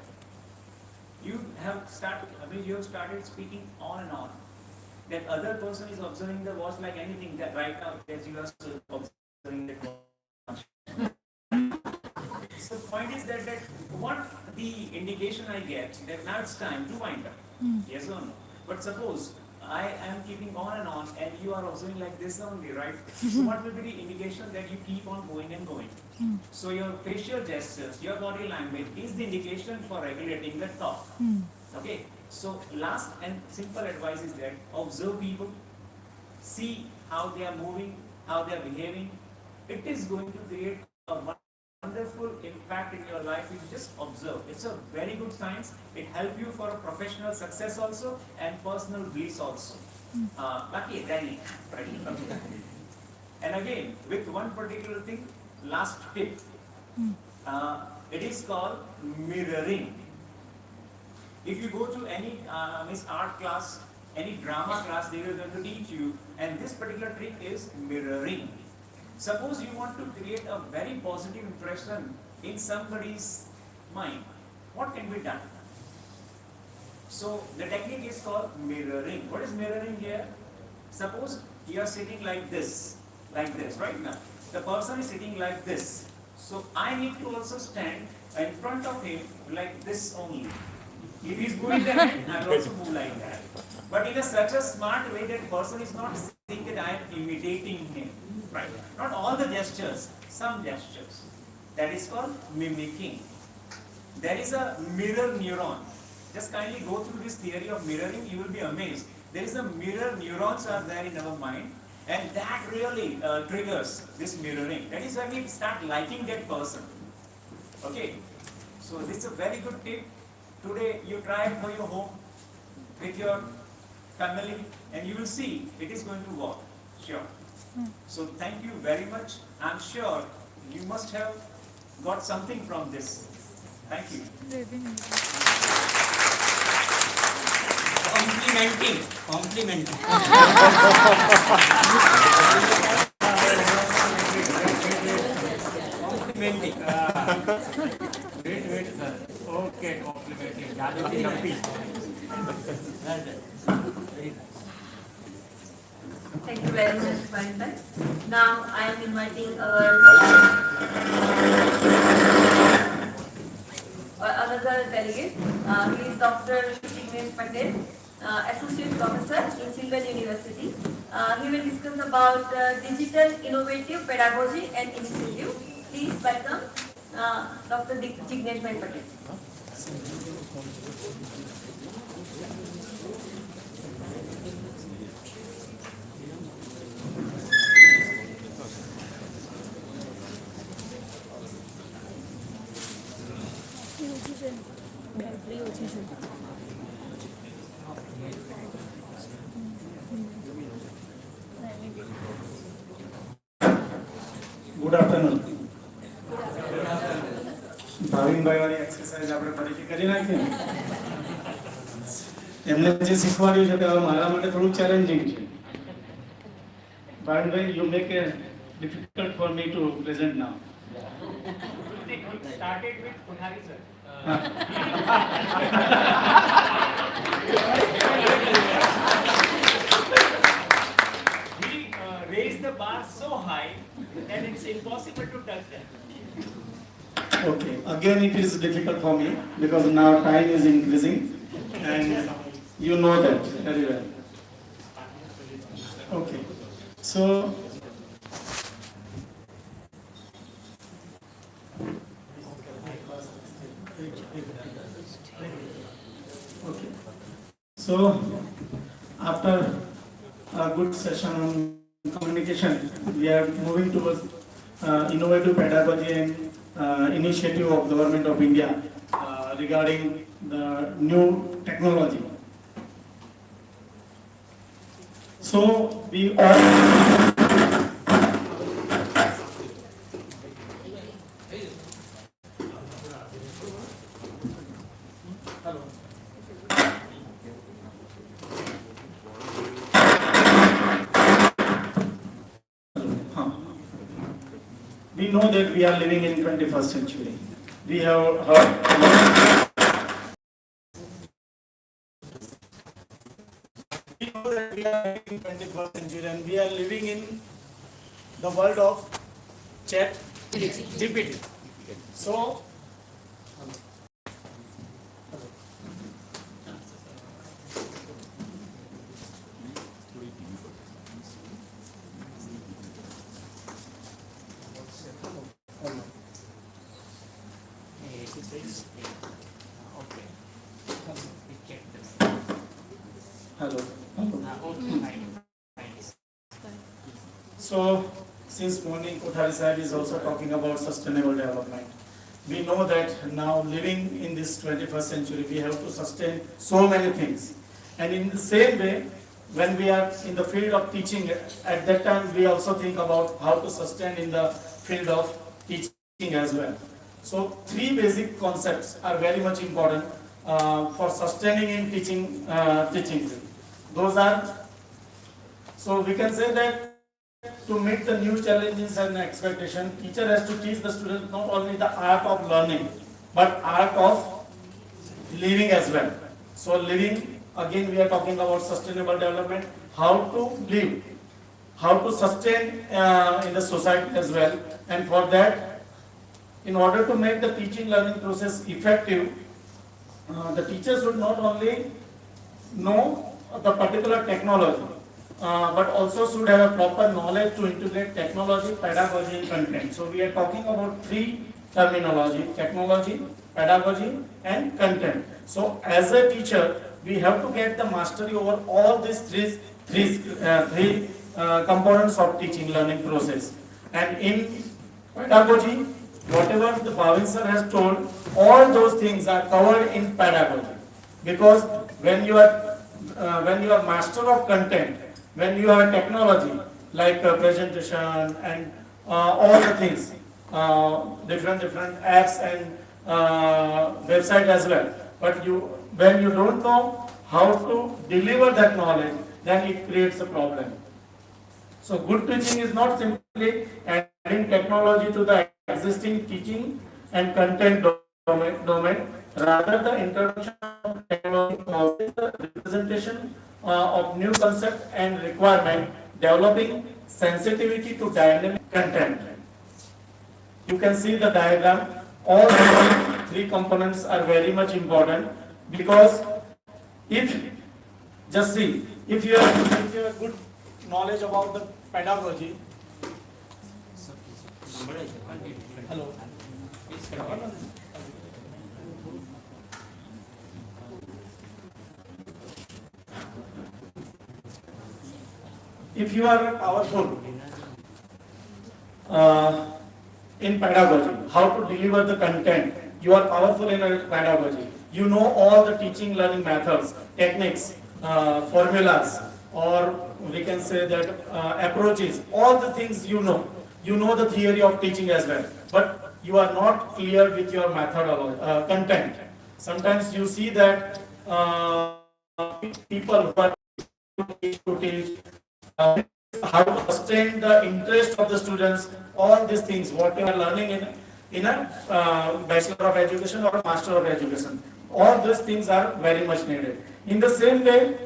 You have started speaking on and on. That other person is observing the voice like anything that right now as you are still observing the voice. So the point is that what the indication I get that now it's time to wind up. Yes or no? But suppose I am keeping on and you are observing like this only, right? So what will be the indication that you keep on going and going? So your facial gestures, your body language is the indication for regulating the thought. Okay? So last and simple advice is that observe people, see how they are moving, how they are behaving. It is going to create a wonderful impact in your life if you just observe. It's a very good science. It helps you for a professional success also and personal bliss also. And again, with one particular thing, last tip. It is called mirroring. If you go to any art class, any drama class, they will going to teach you, and this particular trick is mirroring. Suppose you want to create a very positive impression in somebody's mind, what can be done? So the technique is called mirroring. What is mirroring here? Suppose you are sitting like this, right now. The person is sitting like this. So I need to also stand in front of him like this only. If he is moving the hand, I will also move like that. But in such a smart way that person is not saying that I am imitating him. Right? Not all the gestures, some gestures. That is called mimicking. There is a mirror neuron. Just kindly go through this theory of mirroring, you will be amazed. There is a mirror neurons are there in our mind, and that really triggers this mirroring. That is when we start liking that person. Okay? So this is a very good tip. Today you try it for your home, with your family, and you will see it is going to work. Sure. So thank you very much. I'm sure you must have got something from this. Thank you. Complimenting. Wait, sir. Okay, complimenting. Thank you very much, Bhavin. Now I am inviting our another delegate. He is Dr.Jignesh Patel, Associate Professor in Children University. He will discuss about digital innovative pedagogy and initiative. Please welcome Dr. Jignesh Patel. Battery ઓછી છે. Good afternoon. ભાવિનભાઈ વાળી exercise આપણે ફરીથી કરી નાખીએ. એમને જે શીખવાડ્યું છે તે હવે મારા માટે થોડું ચેલેન્જિંગ છે. Bhavinbhai, you make it difficult for me to present now. Started with Kothari sir. We raised the bar so high that it's impossible to touch that. Okay, again it is difficult for me because now time is increasing and you know that very well. Okay, so okay, so after a good session on communication, we are moving towards innovative pedagogy and initiative of Government of India regarding the new technology. So we all we know that we are living in 21st century. We have heard we know that we are living in 21st century and we are living in the world of chat GPT. So hello. So, since morning, Kothari sahib is also talking about sustainable development. We know that now living in this 21st century, we have to sustain so many things. And in the same way, when we are in the field of teaching, at that time we also think about how to sustain in the field of teaching as well. So, three basic concepts are very much important for sustaining in teaching. Those are, so we can say that to meet the new challenges and expectation, teacher has to teach the student not only the art of learning, but art of living as well. So living, again we are talking about sustainable development, how to live, how to sustain in the society as well. And for that, in order to make the teaching learning process effective, the teacher should not only know the particular technology, but also should have a proper knowledge to integrate technology, pedagogy and content. So we are talking about three terminology: technology, pedagogy and content. So as a teacher, we have to get the mastery over all these three components of teaching learning process. And in pedagogy, whatever the Bhavin sir has told, all those things are covered in pedagogy. Because when you are master of content, when you have technology like presentation and all the things, different apps and website as well, but when you don't know how to deliver that knowledge, then it creates a problem. So good teaching is not simply adding technology to the existing teaching and content domain. Rather, the introduction of technology causes the representation of new concept and requirement, developing sensitivity to dynamic content. You can see the diagram. All three components are very much important, because if you have good knowledge about the pedagogy. Hello. If you are powerful in pedagogy, how to deliver the content, you are powerful in pedagogy. You know all the teaching learning methods, techniques, formulas, or we can say that approaches, all the things you know. You know the theory of teaching as well, but you are not clear with your methodology, content. Sometimes you see that people who are to teach, how to sustain the interest of the students, all these things, what you are learning in a Bachelor of Education or a Master of Education. All these things are very much needed. In the same way,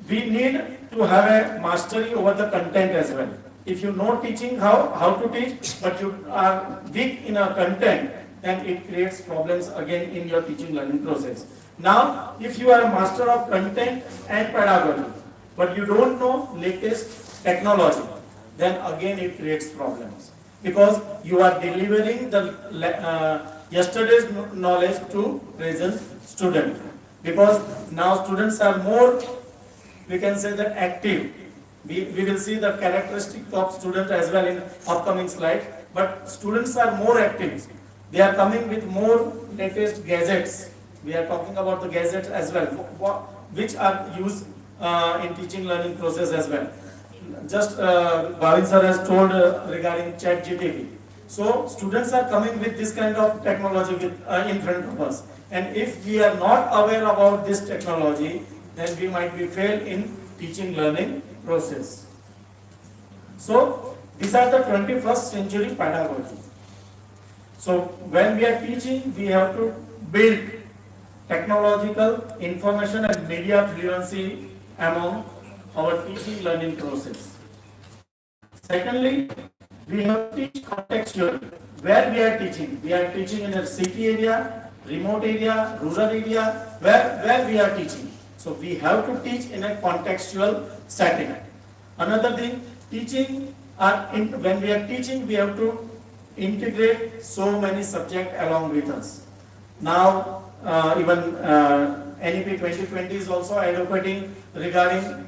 we need to have a mastery over the content as well. If you know teaching, how to teach, but you are weak in a content, then it creates problems again in your teaching learning process. Now, if you are a master of content and pedagogy, but you don't know latest technology, then again it creates problems. Because you are delivering the yesterday's knowledge to present student. Because now students are more, we can say that active. We will see the characteristic of students as well in upcoming slide. But students are more active. They are coming with more latest gadgets. We are talking about the gadgets as well, which are used in teaching learning process as well. Just Bhavin sir has told regarding ChatGPT. So students are coming with this kind of technology in front of us. And if we are not aware about this technology, then we might be fail in teaching learning process. So these are the 21st century pedagogy. So when we are teaching, we have to build technological, information and media fluency among our teaching learning process. Secondly, we have to teach contextually. Where we are teaching? We are teaching in a city area, remote area, rural area, where we are teaching. So we have to teach in a contextual setting. Another thing, when we are teaching, we have to integrate so many subjects along with us. Now, even NEP 2020 is also advocating regarding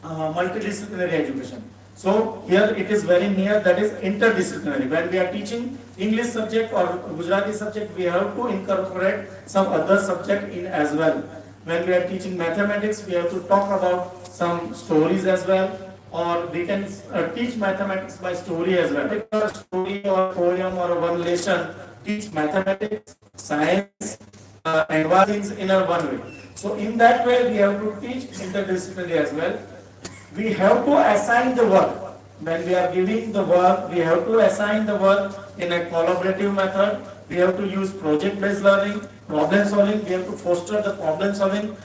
multidisciplinary education. So here it is very near, that is interdisciplinary. When we are teaching English subject or Gujarati subject, we have to incorporate some other subject in as well. When we are teaching mathematics, we have to talk about some stories as well, or we can teach mathematics by story as well. Take a story or poem or one lesson, teach mathematics, science, and one things in a one way. So in that way, we have to teach interdisciplinary as well. We have to assign the work. When we are giving the work, we have to assign the work in a collaborative method. We have to use project-based learning, problem solving. We have to foster the problem solving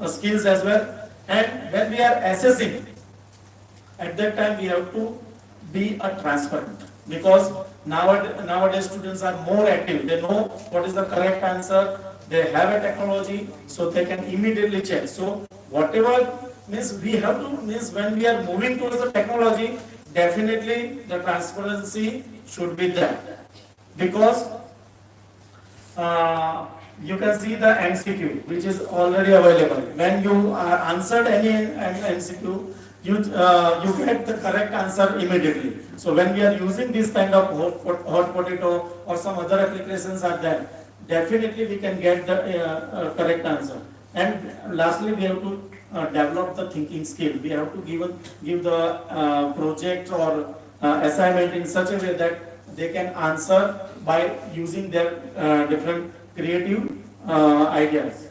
skills as well. And when we are assessing, at that time we have to be transparent, because nowadays students are more active. They know what is the correct answer. They have a technology, so they can immediately check. So whatever means we have to, when we are moving towards the technology, definitely the transparency should be there. Because you can see the MCQ, which is already available. When you answered any MCQ, you get the correct answer immediately. So when we are using this kind of hot potato or some other applications are there, definitely we can get the correct answer. And lastly, we have to develop the thinking skill. We have to give the project or assignment in such a way that they can answer by using their different creative ideas.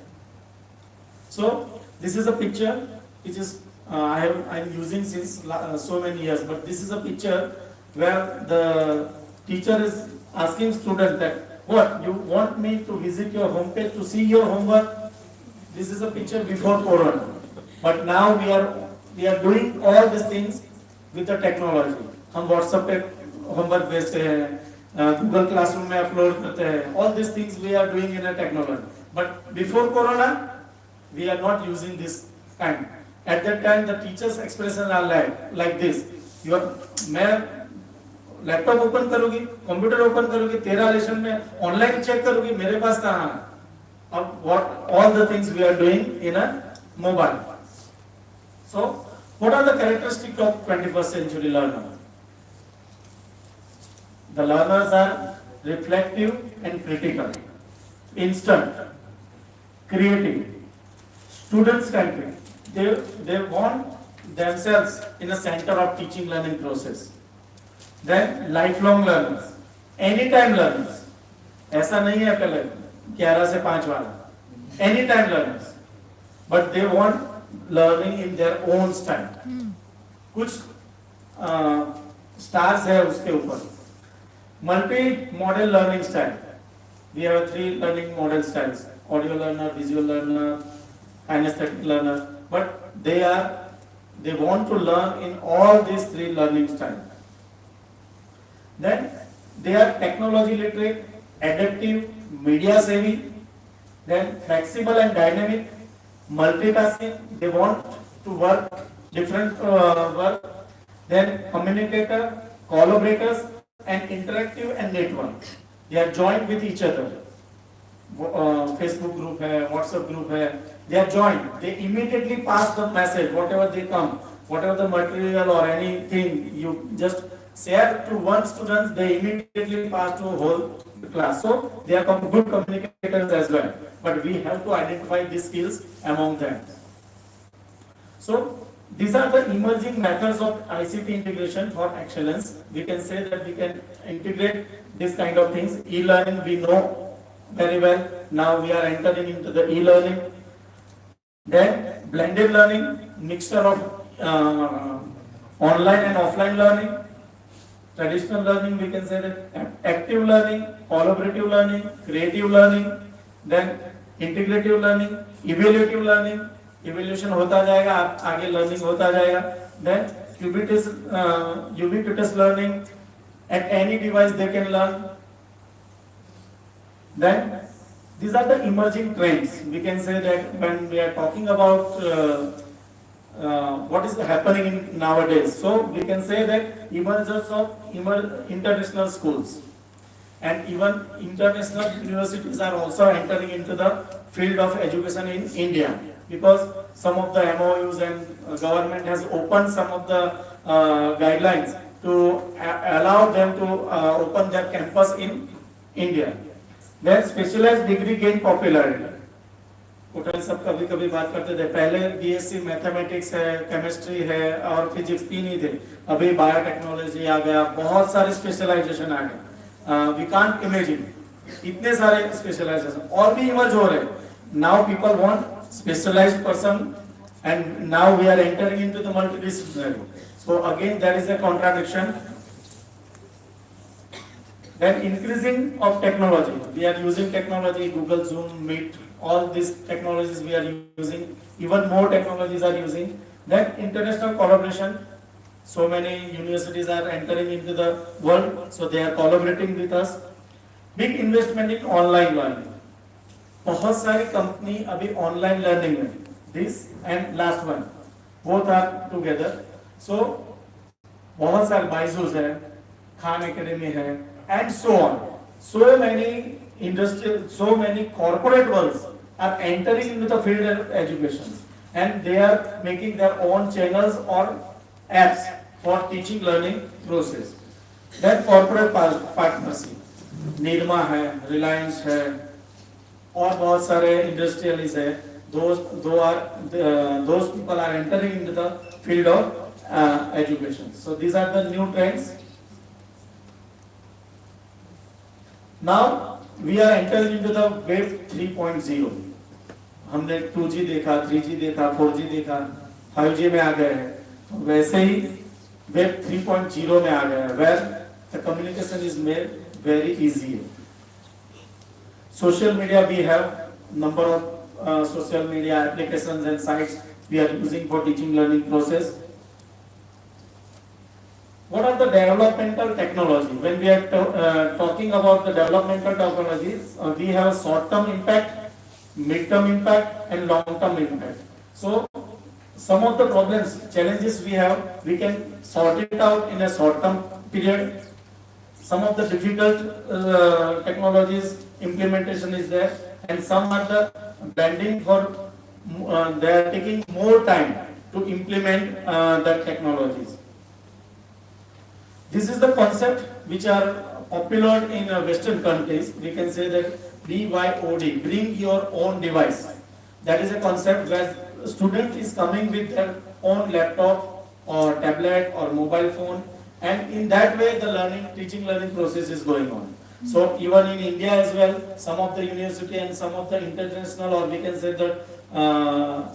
So this is a picture which is I'm using since so many years, but this is a picture where the teacher is asking students that, what, you want me to visit your homepage to see your homework? This is a picture before Corona. But now we are doing all these things with the technology. हम WhatsApp पे homework भेजते हैं, Google Classroom में upload करते हैं. All these things we are doing in a technology. But before Corona, we are not using this kind. At that time, the teachers' expression are like this. मैं laptop open करूँगी, computer open करूँगी, तेरा lesson में online check करूँगी, मेरे पास कहाँ है? अब what all the things we are doing in a mobile. So, what are the characteristics of 21st century learner? The learners are reflective and critical, instant, creative, student-centric. They want themselves in the center of teaching learning process. Then lifelong learners, anytime learners. ऐसा नहीं है पहले 11 से 5 वाला, anytime learners, but they want learning in their own style. कुछ stars है उसके ऊपर. Multi-model learning style. We have 3 learning model styles: audio learner, visual learner, kinesthetic learner. But they want to learn in all these 3 learning styles. Then they are technology literate, adaptive, media savvy, then flexible and dynamic, multitasking. They want to work different work. Then communicator, collaborators, and interactive and network. They are joined with each other. Facebook group hai, WhatsApp group hai. They are joined. They immediately pass the message, whatever they come, whatever the material or anything you just share to one student, they immediately pass to whole class. So they are good communicators as well. But we have to identify these skills among them. So these are the emerging methods of ICT integration for excellence. We can say that we can integrate this kind of things. E-learning we know very well. Now we are entering into the e-learning. Then blended learning, mixture of online and offline learning. Traditional learning, we can say that active learning, collaborative learning, creative learning, then integrative learning, evaluative learning. Evaluation होता जाएगा, आगे learning होता जाएगा. Then ubiquitous learning, at any device they can learn. Then these are the emerging trends. We can say that when we are talking about what is happening in nowadays. So we can say that emergence of international schools and even international universities are also entering into the field of education in India, because some of the MOUs and government has opened some of the guidelines to allow them to open their campus in India. Then specialized degree gain popularity. Kothari सब कभी कभी बात करते थे, पहले BSc mathematics है, chemistry है और फिजिक्स 3 ही थे. अभी बायोटेक्नोलॉजी आ गया, बहुत सारे स्पेशलाइजेशन आ गए. वी कांट इमेजिन इतने सारे स्पेशलाइजेशन और भी इमर्ज हो रहे. Now people want specialised person and now we are entering into the multidisciplinary. So again there is a contradiction. Then increasing of technology, we are using technology, Google, Zoom, Meet, all these technologies we are using, even more technologies are using. Then international collaboration, so many universities are entering into the world, so they are collaborating with us. Big investment in online learning, बहुत सारी company अभी online learning में. This and last one, both are together. So बहुत सारे बाइजूस है, Khan academy है, and so on. So many industries, so many corporate worlds are entering into the field of education, and they are making their own channels or apps for teaching learning process. Then corporate partnership, Nirma है, Reliance है, और बहुत सारे industrialists है. Those people are entering into the field of education. So these are the new trends. Now we are entering into the wave 3.0. हमने 2G देखा, 3G देखा, 4G देखा, 5G में आ गए हैं. वैसे ही wave 3.0 में आ गए हैं, where the communication is made very easy. Social media, we have number of social media applications and sites we are using for teaching learning process. What are the developmental technology? When we are talking about the developmental technologies, we have short-term impact, mid-term impact, and long-term impact. So, some of the problems, challenges we have, we can sort it out in a short-term period. Some of the difficult technologies implementation is there, and some are the blending for they are taking more time to implement the technologies. This is the concept which are popular in Western countries. We can say that BYOD, bring your own device. That is a concept where student is coming with their own laptop or tablet or mobile phone, and in that way the teaching learning process is going on. So even in India as well, some of the university and some of the international, or we can say the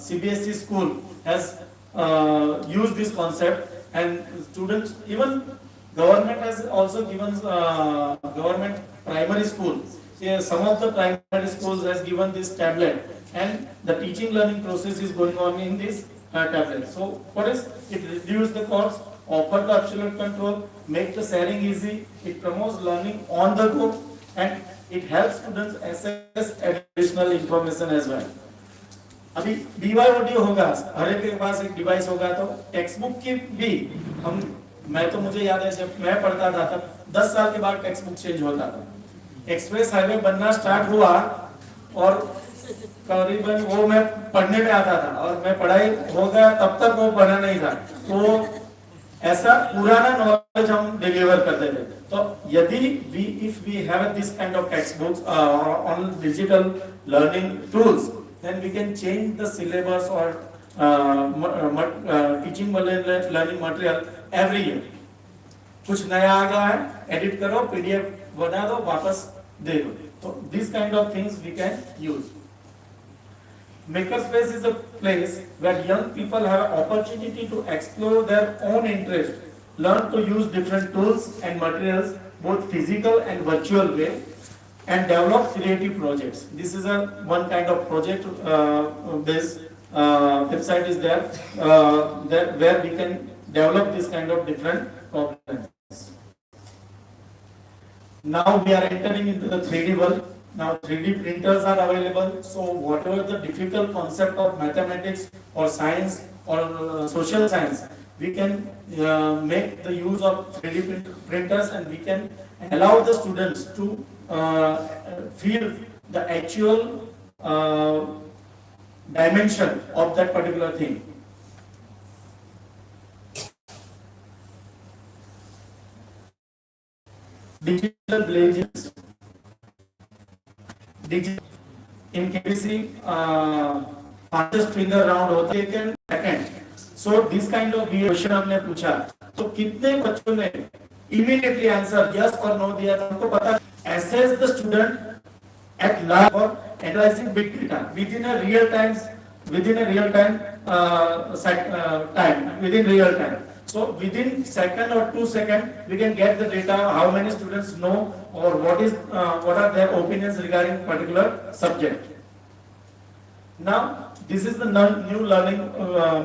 CBSE school has used this concept, and students, even government has also given government primary schools. Yeah, some of the primary schools has given this tablet, and the teaching learning process is going on in this tablet. So what is it? Reduce the cost, offer the absolute control, make the sharing easy, it promotes learning on the go, and it helps students access additional information as well. अभी BYOD होगा, हर एक के पास एक device होगा, तो text book की भी मैं तो मुझे याद है जब मैं पढ़ता था तब 10 साल के बाद टेक्स्ट बुक चेंज होता था। एक्सप्रेस हाईवे बनना स्टार्ट हुआ और करीबन वो मैं पढ़ने में आता था, और मैं पढ़ाई हो गया तब तक वो बना नहीं था, तो ऐसा पुराना नॉलेज हम डिलीवर करते थे। तो यदि if we have this kind of textbooks on digital learning tools, then we can change the syllabus or teaching learning material every year. कुछ नया आ गया है, एडिट करो, PDF बना दो, वापस दे दो। तो this kind of things we can use. Makerspace is a place where young people have opportunity to explore their own interest, learn to use different tools and materials, both physical and virtual way, and develop creative projects. This is a one kind of project based website is there, where we can develop this kind of different problems. Now we are entering into the 3D world. Now 3D printers are available, so whatever the difficult concept of mathematics or science or social science, we can make the use of 3D printers, and we can allow the students to feel the actual dimension of that particular thing. Digital villages. Digital in KBC, fastest finger round होते हैं second. So this kind of question हमने पूछा, तो कितने बच्चों ने immediately answer yes or no दिया था? हमको पता assess the student at large for analyzing big data within a real time, within real time. So within second or 2 seconds, we can get the data, how many students know or what are their opinions regarding particular subject. Now, this is the new learning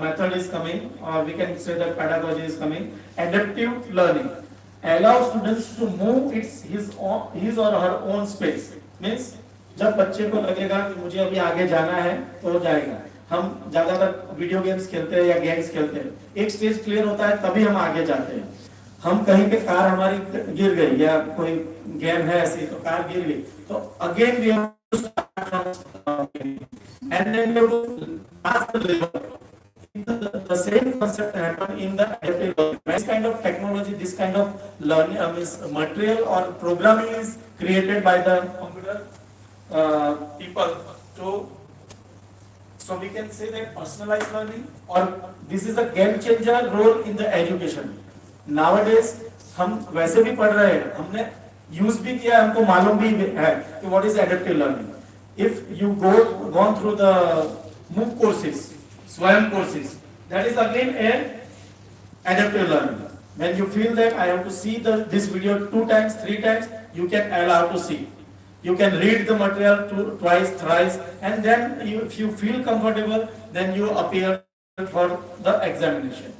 method is coming, or we can say that pedagogy is coming. Adaptive learning allows students to move his or her own space. Means जब बच्चे को लगेगा कि मुझे अभी आगे जाना है तो हो जाएगा। हम ज्यादातर वीडियो गेम्स खेलते हैं या गेम्स खेलते हैं, एक स्टेज क्लियर होता है तभी हम आगे जाते हैं। हम कहीं पे कार हमारी गिर गई या कोई गेम है ऐसी तो कार गिर गई, तो again we have to start from and then we have to pass the level. The same concept happen in the adaptive learning. This kind of technology, this kind of learning means material or programming is created by the computer people to. So we can say that personalized learning, or this is a game changer role in the education. Nowadays हम वैसे भी पढ़ रहे हैं, हमने use भी किया, हमको मालूम भी है कि what is adaptive learning. If you gone through the MOOC courses, Swayam courses, that is again a adaptive learning. When you feel that I have to see this video 2 times, 3 times, you can allow to see. You can read the material twice, thrice, and then if you feel comfortable, then you appear for the examination.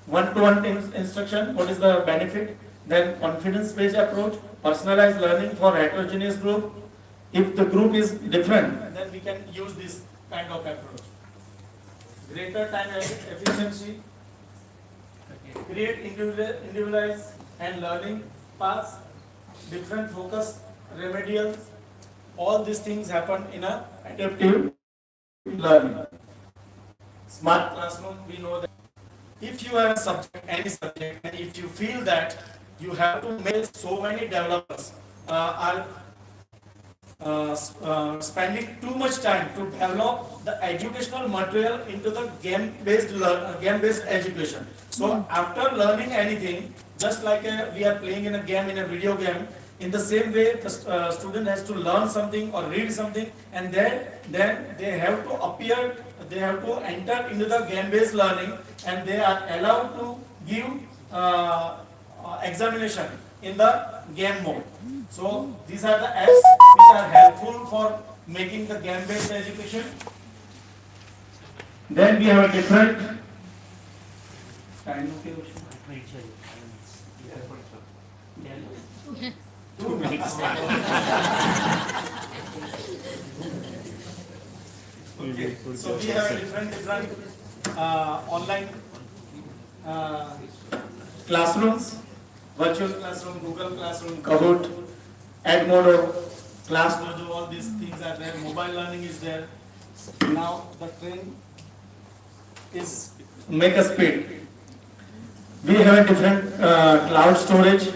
One-to-one instruction, what is the benefit? Then confidence-based approach, personalized learning for heterogeneous group. If the group is different, then we can use this kind of approach. Greater time efficiency, create individualized and learning paths, different focus, remedial, all these things happen in a adaptive learning. Smart classroom, we know that if you have a subject, any subject, and if you feel that You have to make so many developers are spending too much time to develop the educational material into the game-based education. So after learning anything, just like we are playing in a game, in a video game, in the same way the student has to learn something or read something, and then they have to enter into the game-based learning, and they are allowed to give examination in the game mode. So these are the apps which are helpful for making the game-based education. Then we have a different kind of 2 minutes. Okay. So we have a different online classrooms, virtual classroom, Google Classroom, Kahoot, Edmodo, Classdojo, all these things are there. Mobile learning is there. Now the trend is make a speed. We have a different cloud storage,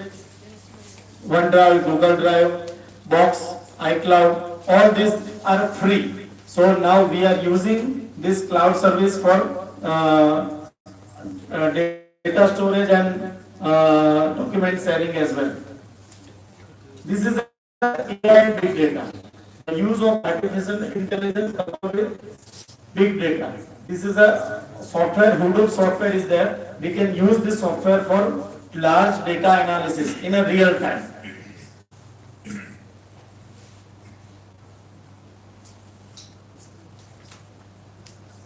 OneDrive, Google Drive, Box, iCloud, all these are free. So now we are using this cloud service for data storage and document sharing as well. This is AI and big data. The use of artificial intelligence coupled with big data. This is a software, Hadoop software is there. We can use this software for large data analysis in a real time.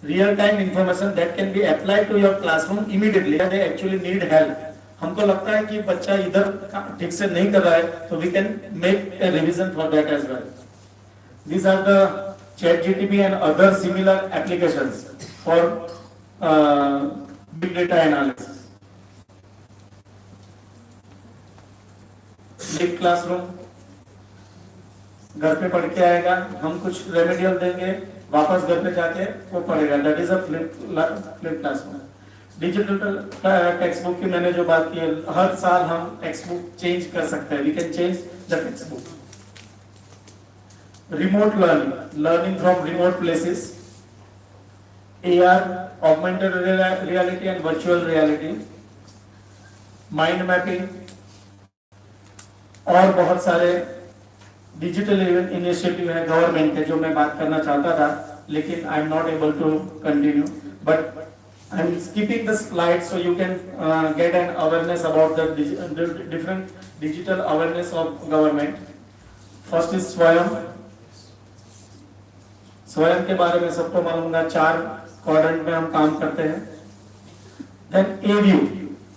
Real time information that can be applied to your classroom immediately. They actually need help. हमको लगता है कि बच्चा इधर ठीक से नहीं कर रहा है, तो we can make a revision for that as well. These are the ChatGPT and other similar applications for big data analysis. Big classroom, घर पे पढ़ के आएगा, हम कुछ रेमेडियल देंगे, वापस घर पे जाके वो पढ़ेगा. That is a flip classroom. Digital text book की मैंने जो बात की है, हर साल हम टेक्स्ट बुक चेंज कर सकते हैं. We can change the textbook. Remote learning from remote places, AR, augmented reality and virtual reality, mind mapping और बहुत सारे डिजिटल इनिशिएटिव है गवर्नमेंट के जो मैं बात करना चाहता था, लेकिन I am not able to continue. But I'm skipping the slides so you can get an awareness about the different digital awareness of government. First is स्वयं के बारे में सबको मालूम है. 4 क्वाड्रेंट में हम काम करते हैं. Then AView,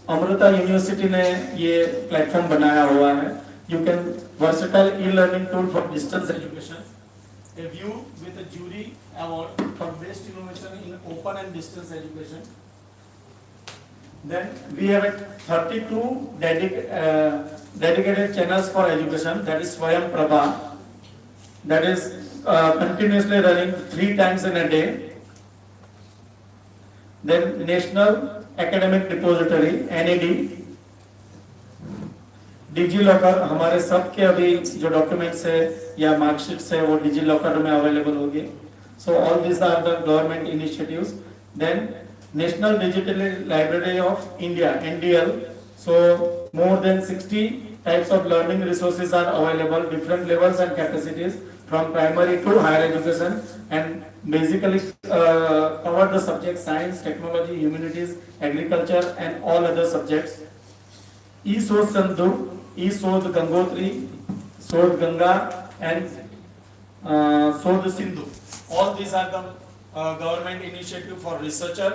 अमृता यूनिवर्सिटी ने ये प्लेटफॉर्म बनाया हुआ है. You can versatile e-learning tool for distance education. AView with a jury award for best innovation in open and distance education. Then we have 32 dedicated channels for education. That is Swayam Prabha. That is continuously running 3 times in a day. Then National Academic Depository (NAD). DigiLocker, हमारे सबके अभी जो documents है या marksheets है वो DigiLocker में available होगी. So all this are the government initiatives. Then national digital library of India (NDL). So more than 60 types of learning resources are available, different levels and capacities from primary to higher education, and basically cover the subject science, technology, humanities, agriculture and all other subjects. E-Source Sandhu, E-Source Gangotri, Source Ganga, and Source Sindhu. All these are the government initiative for researcher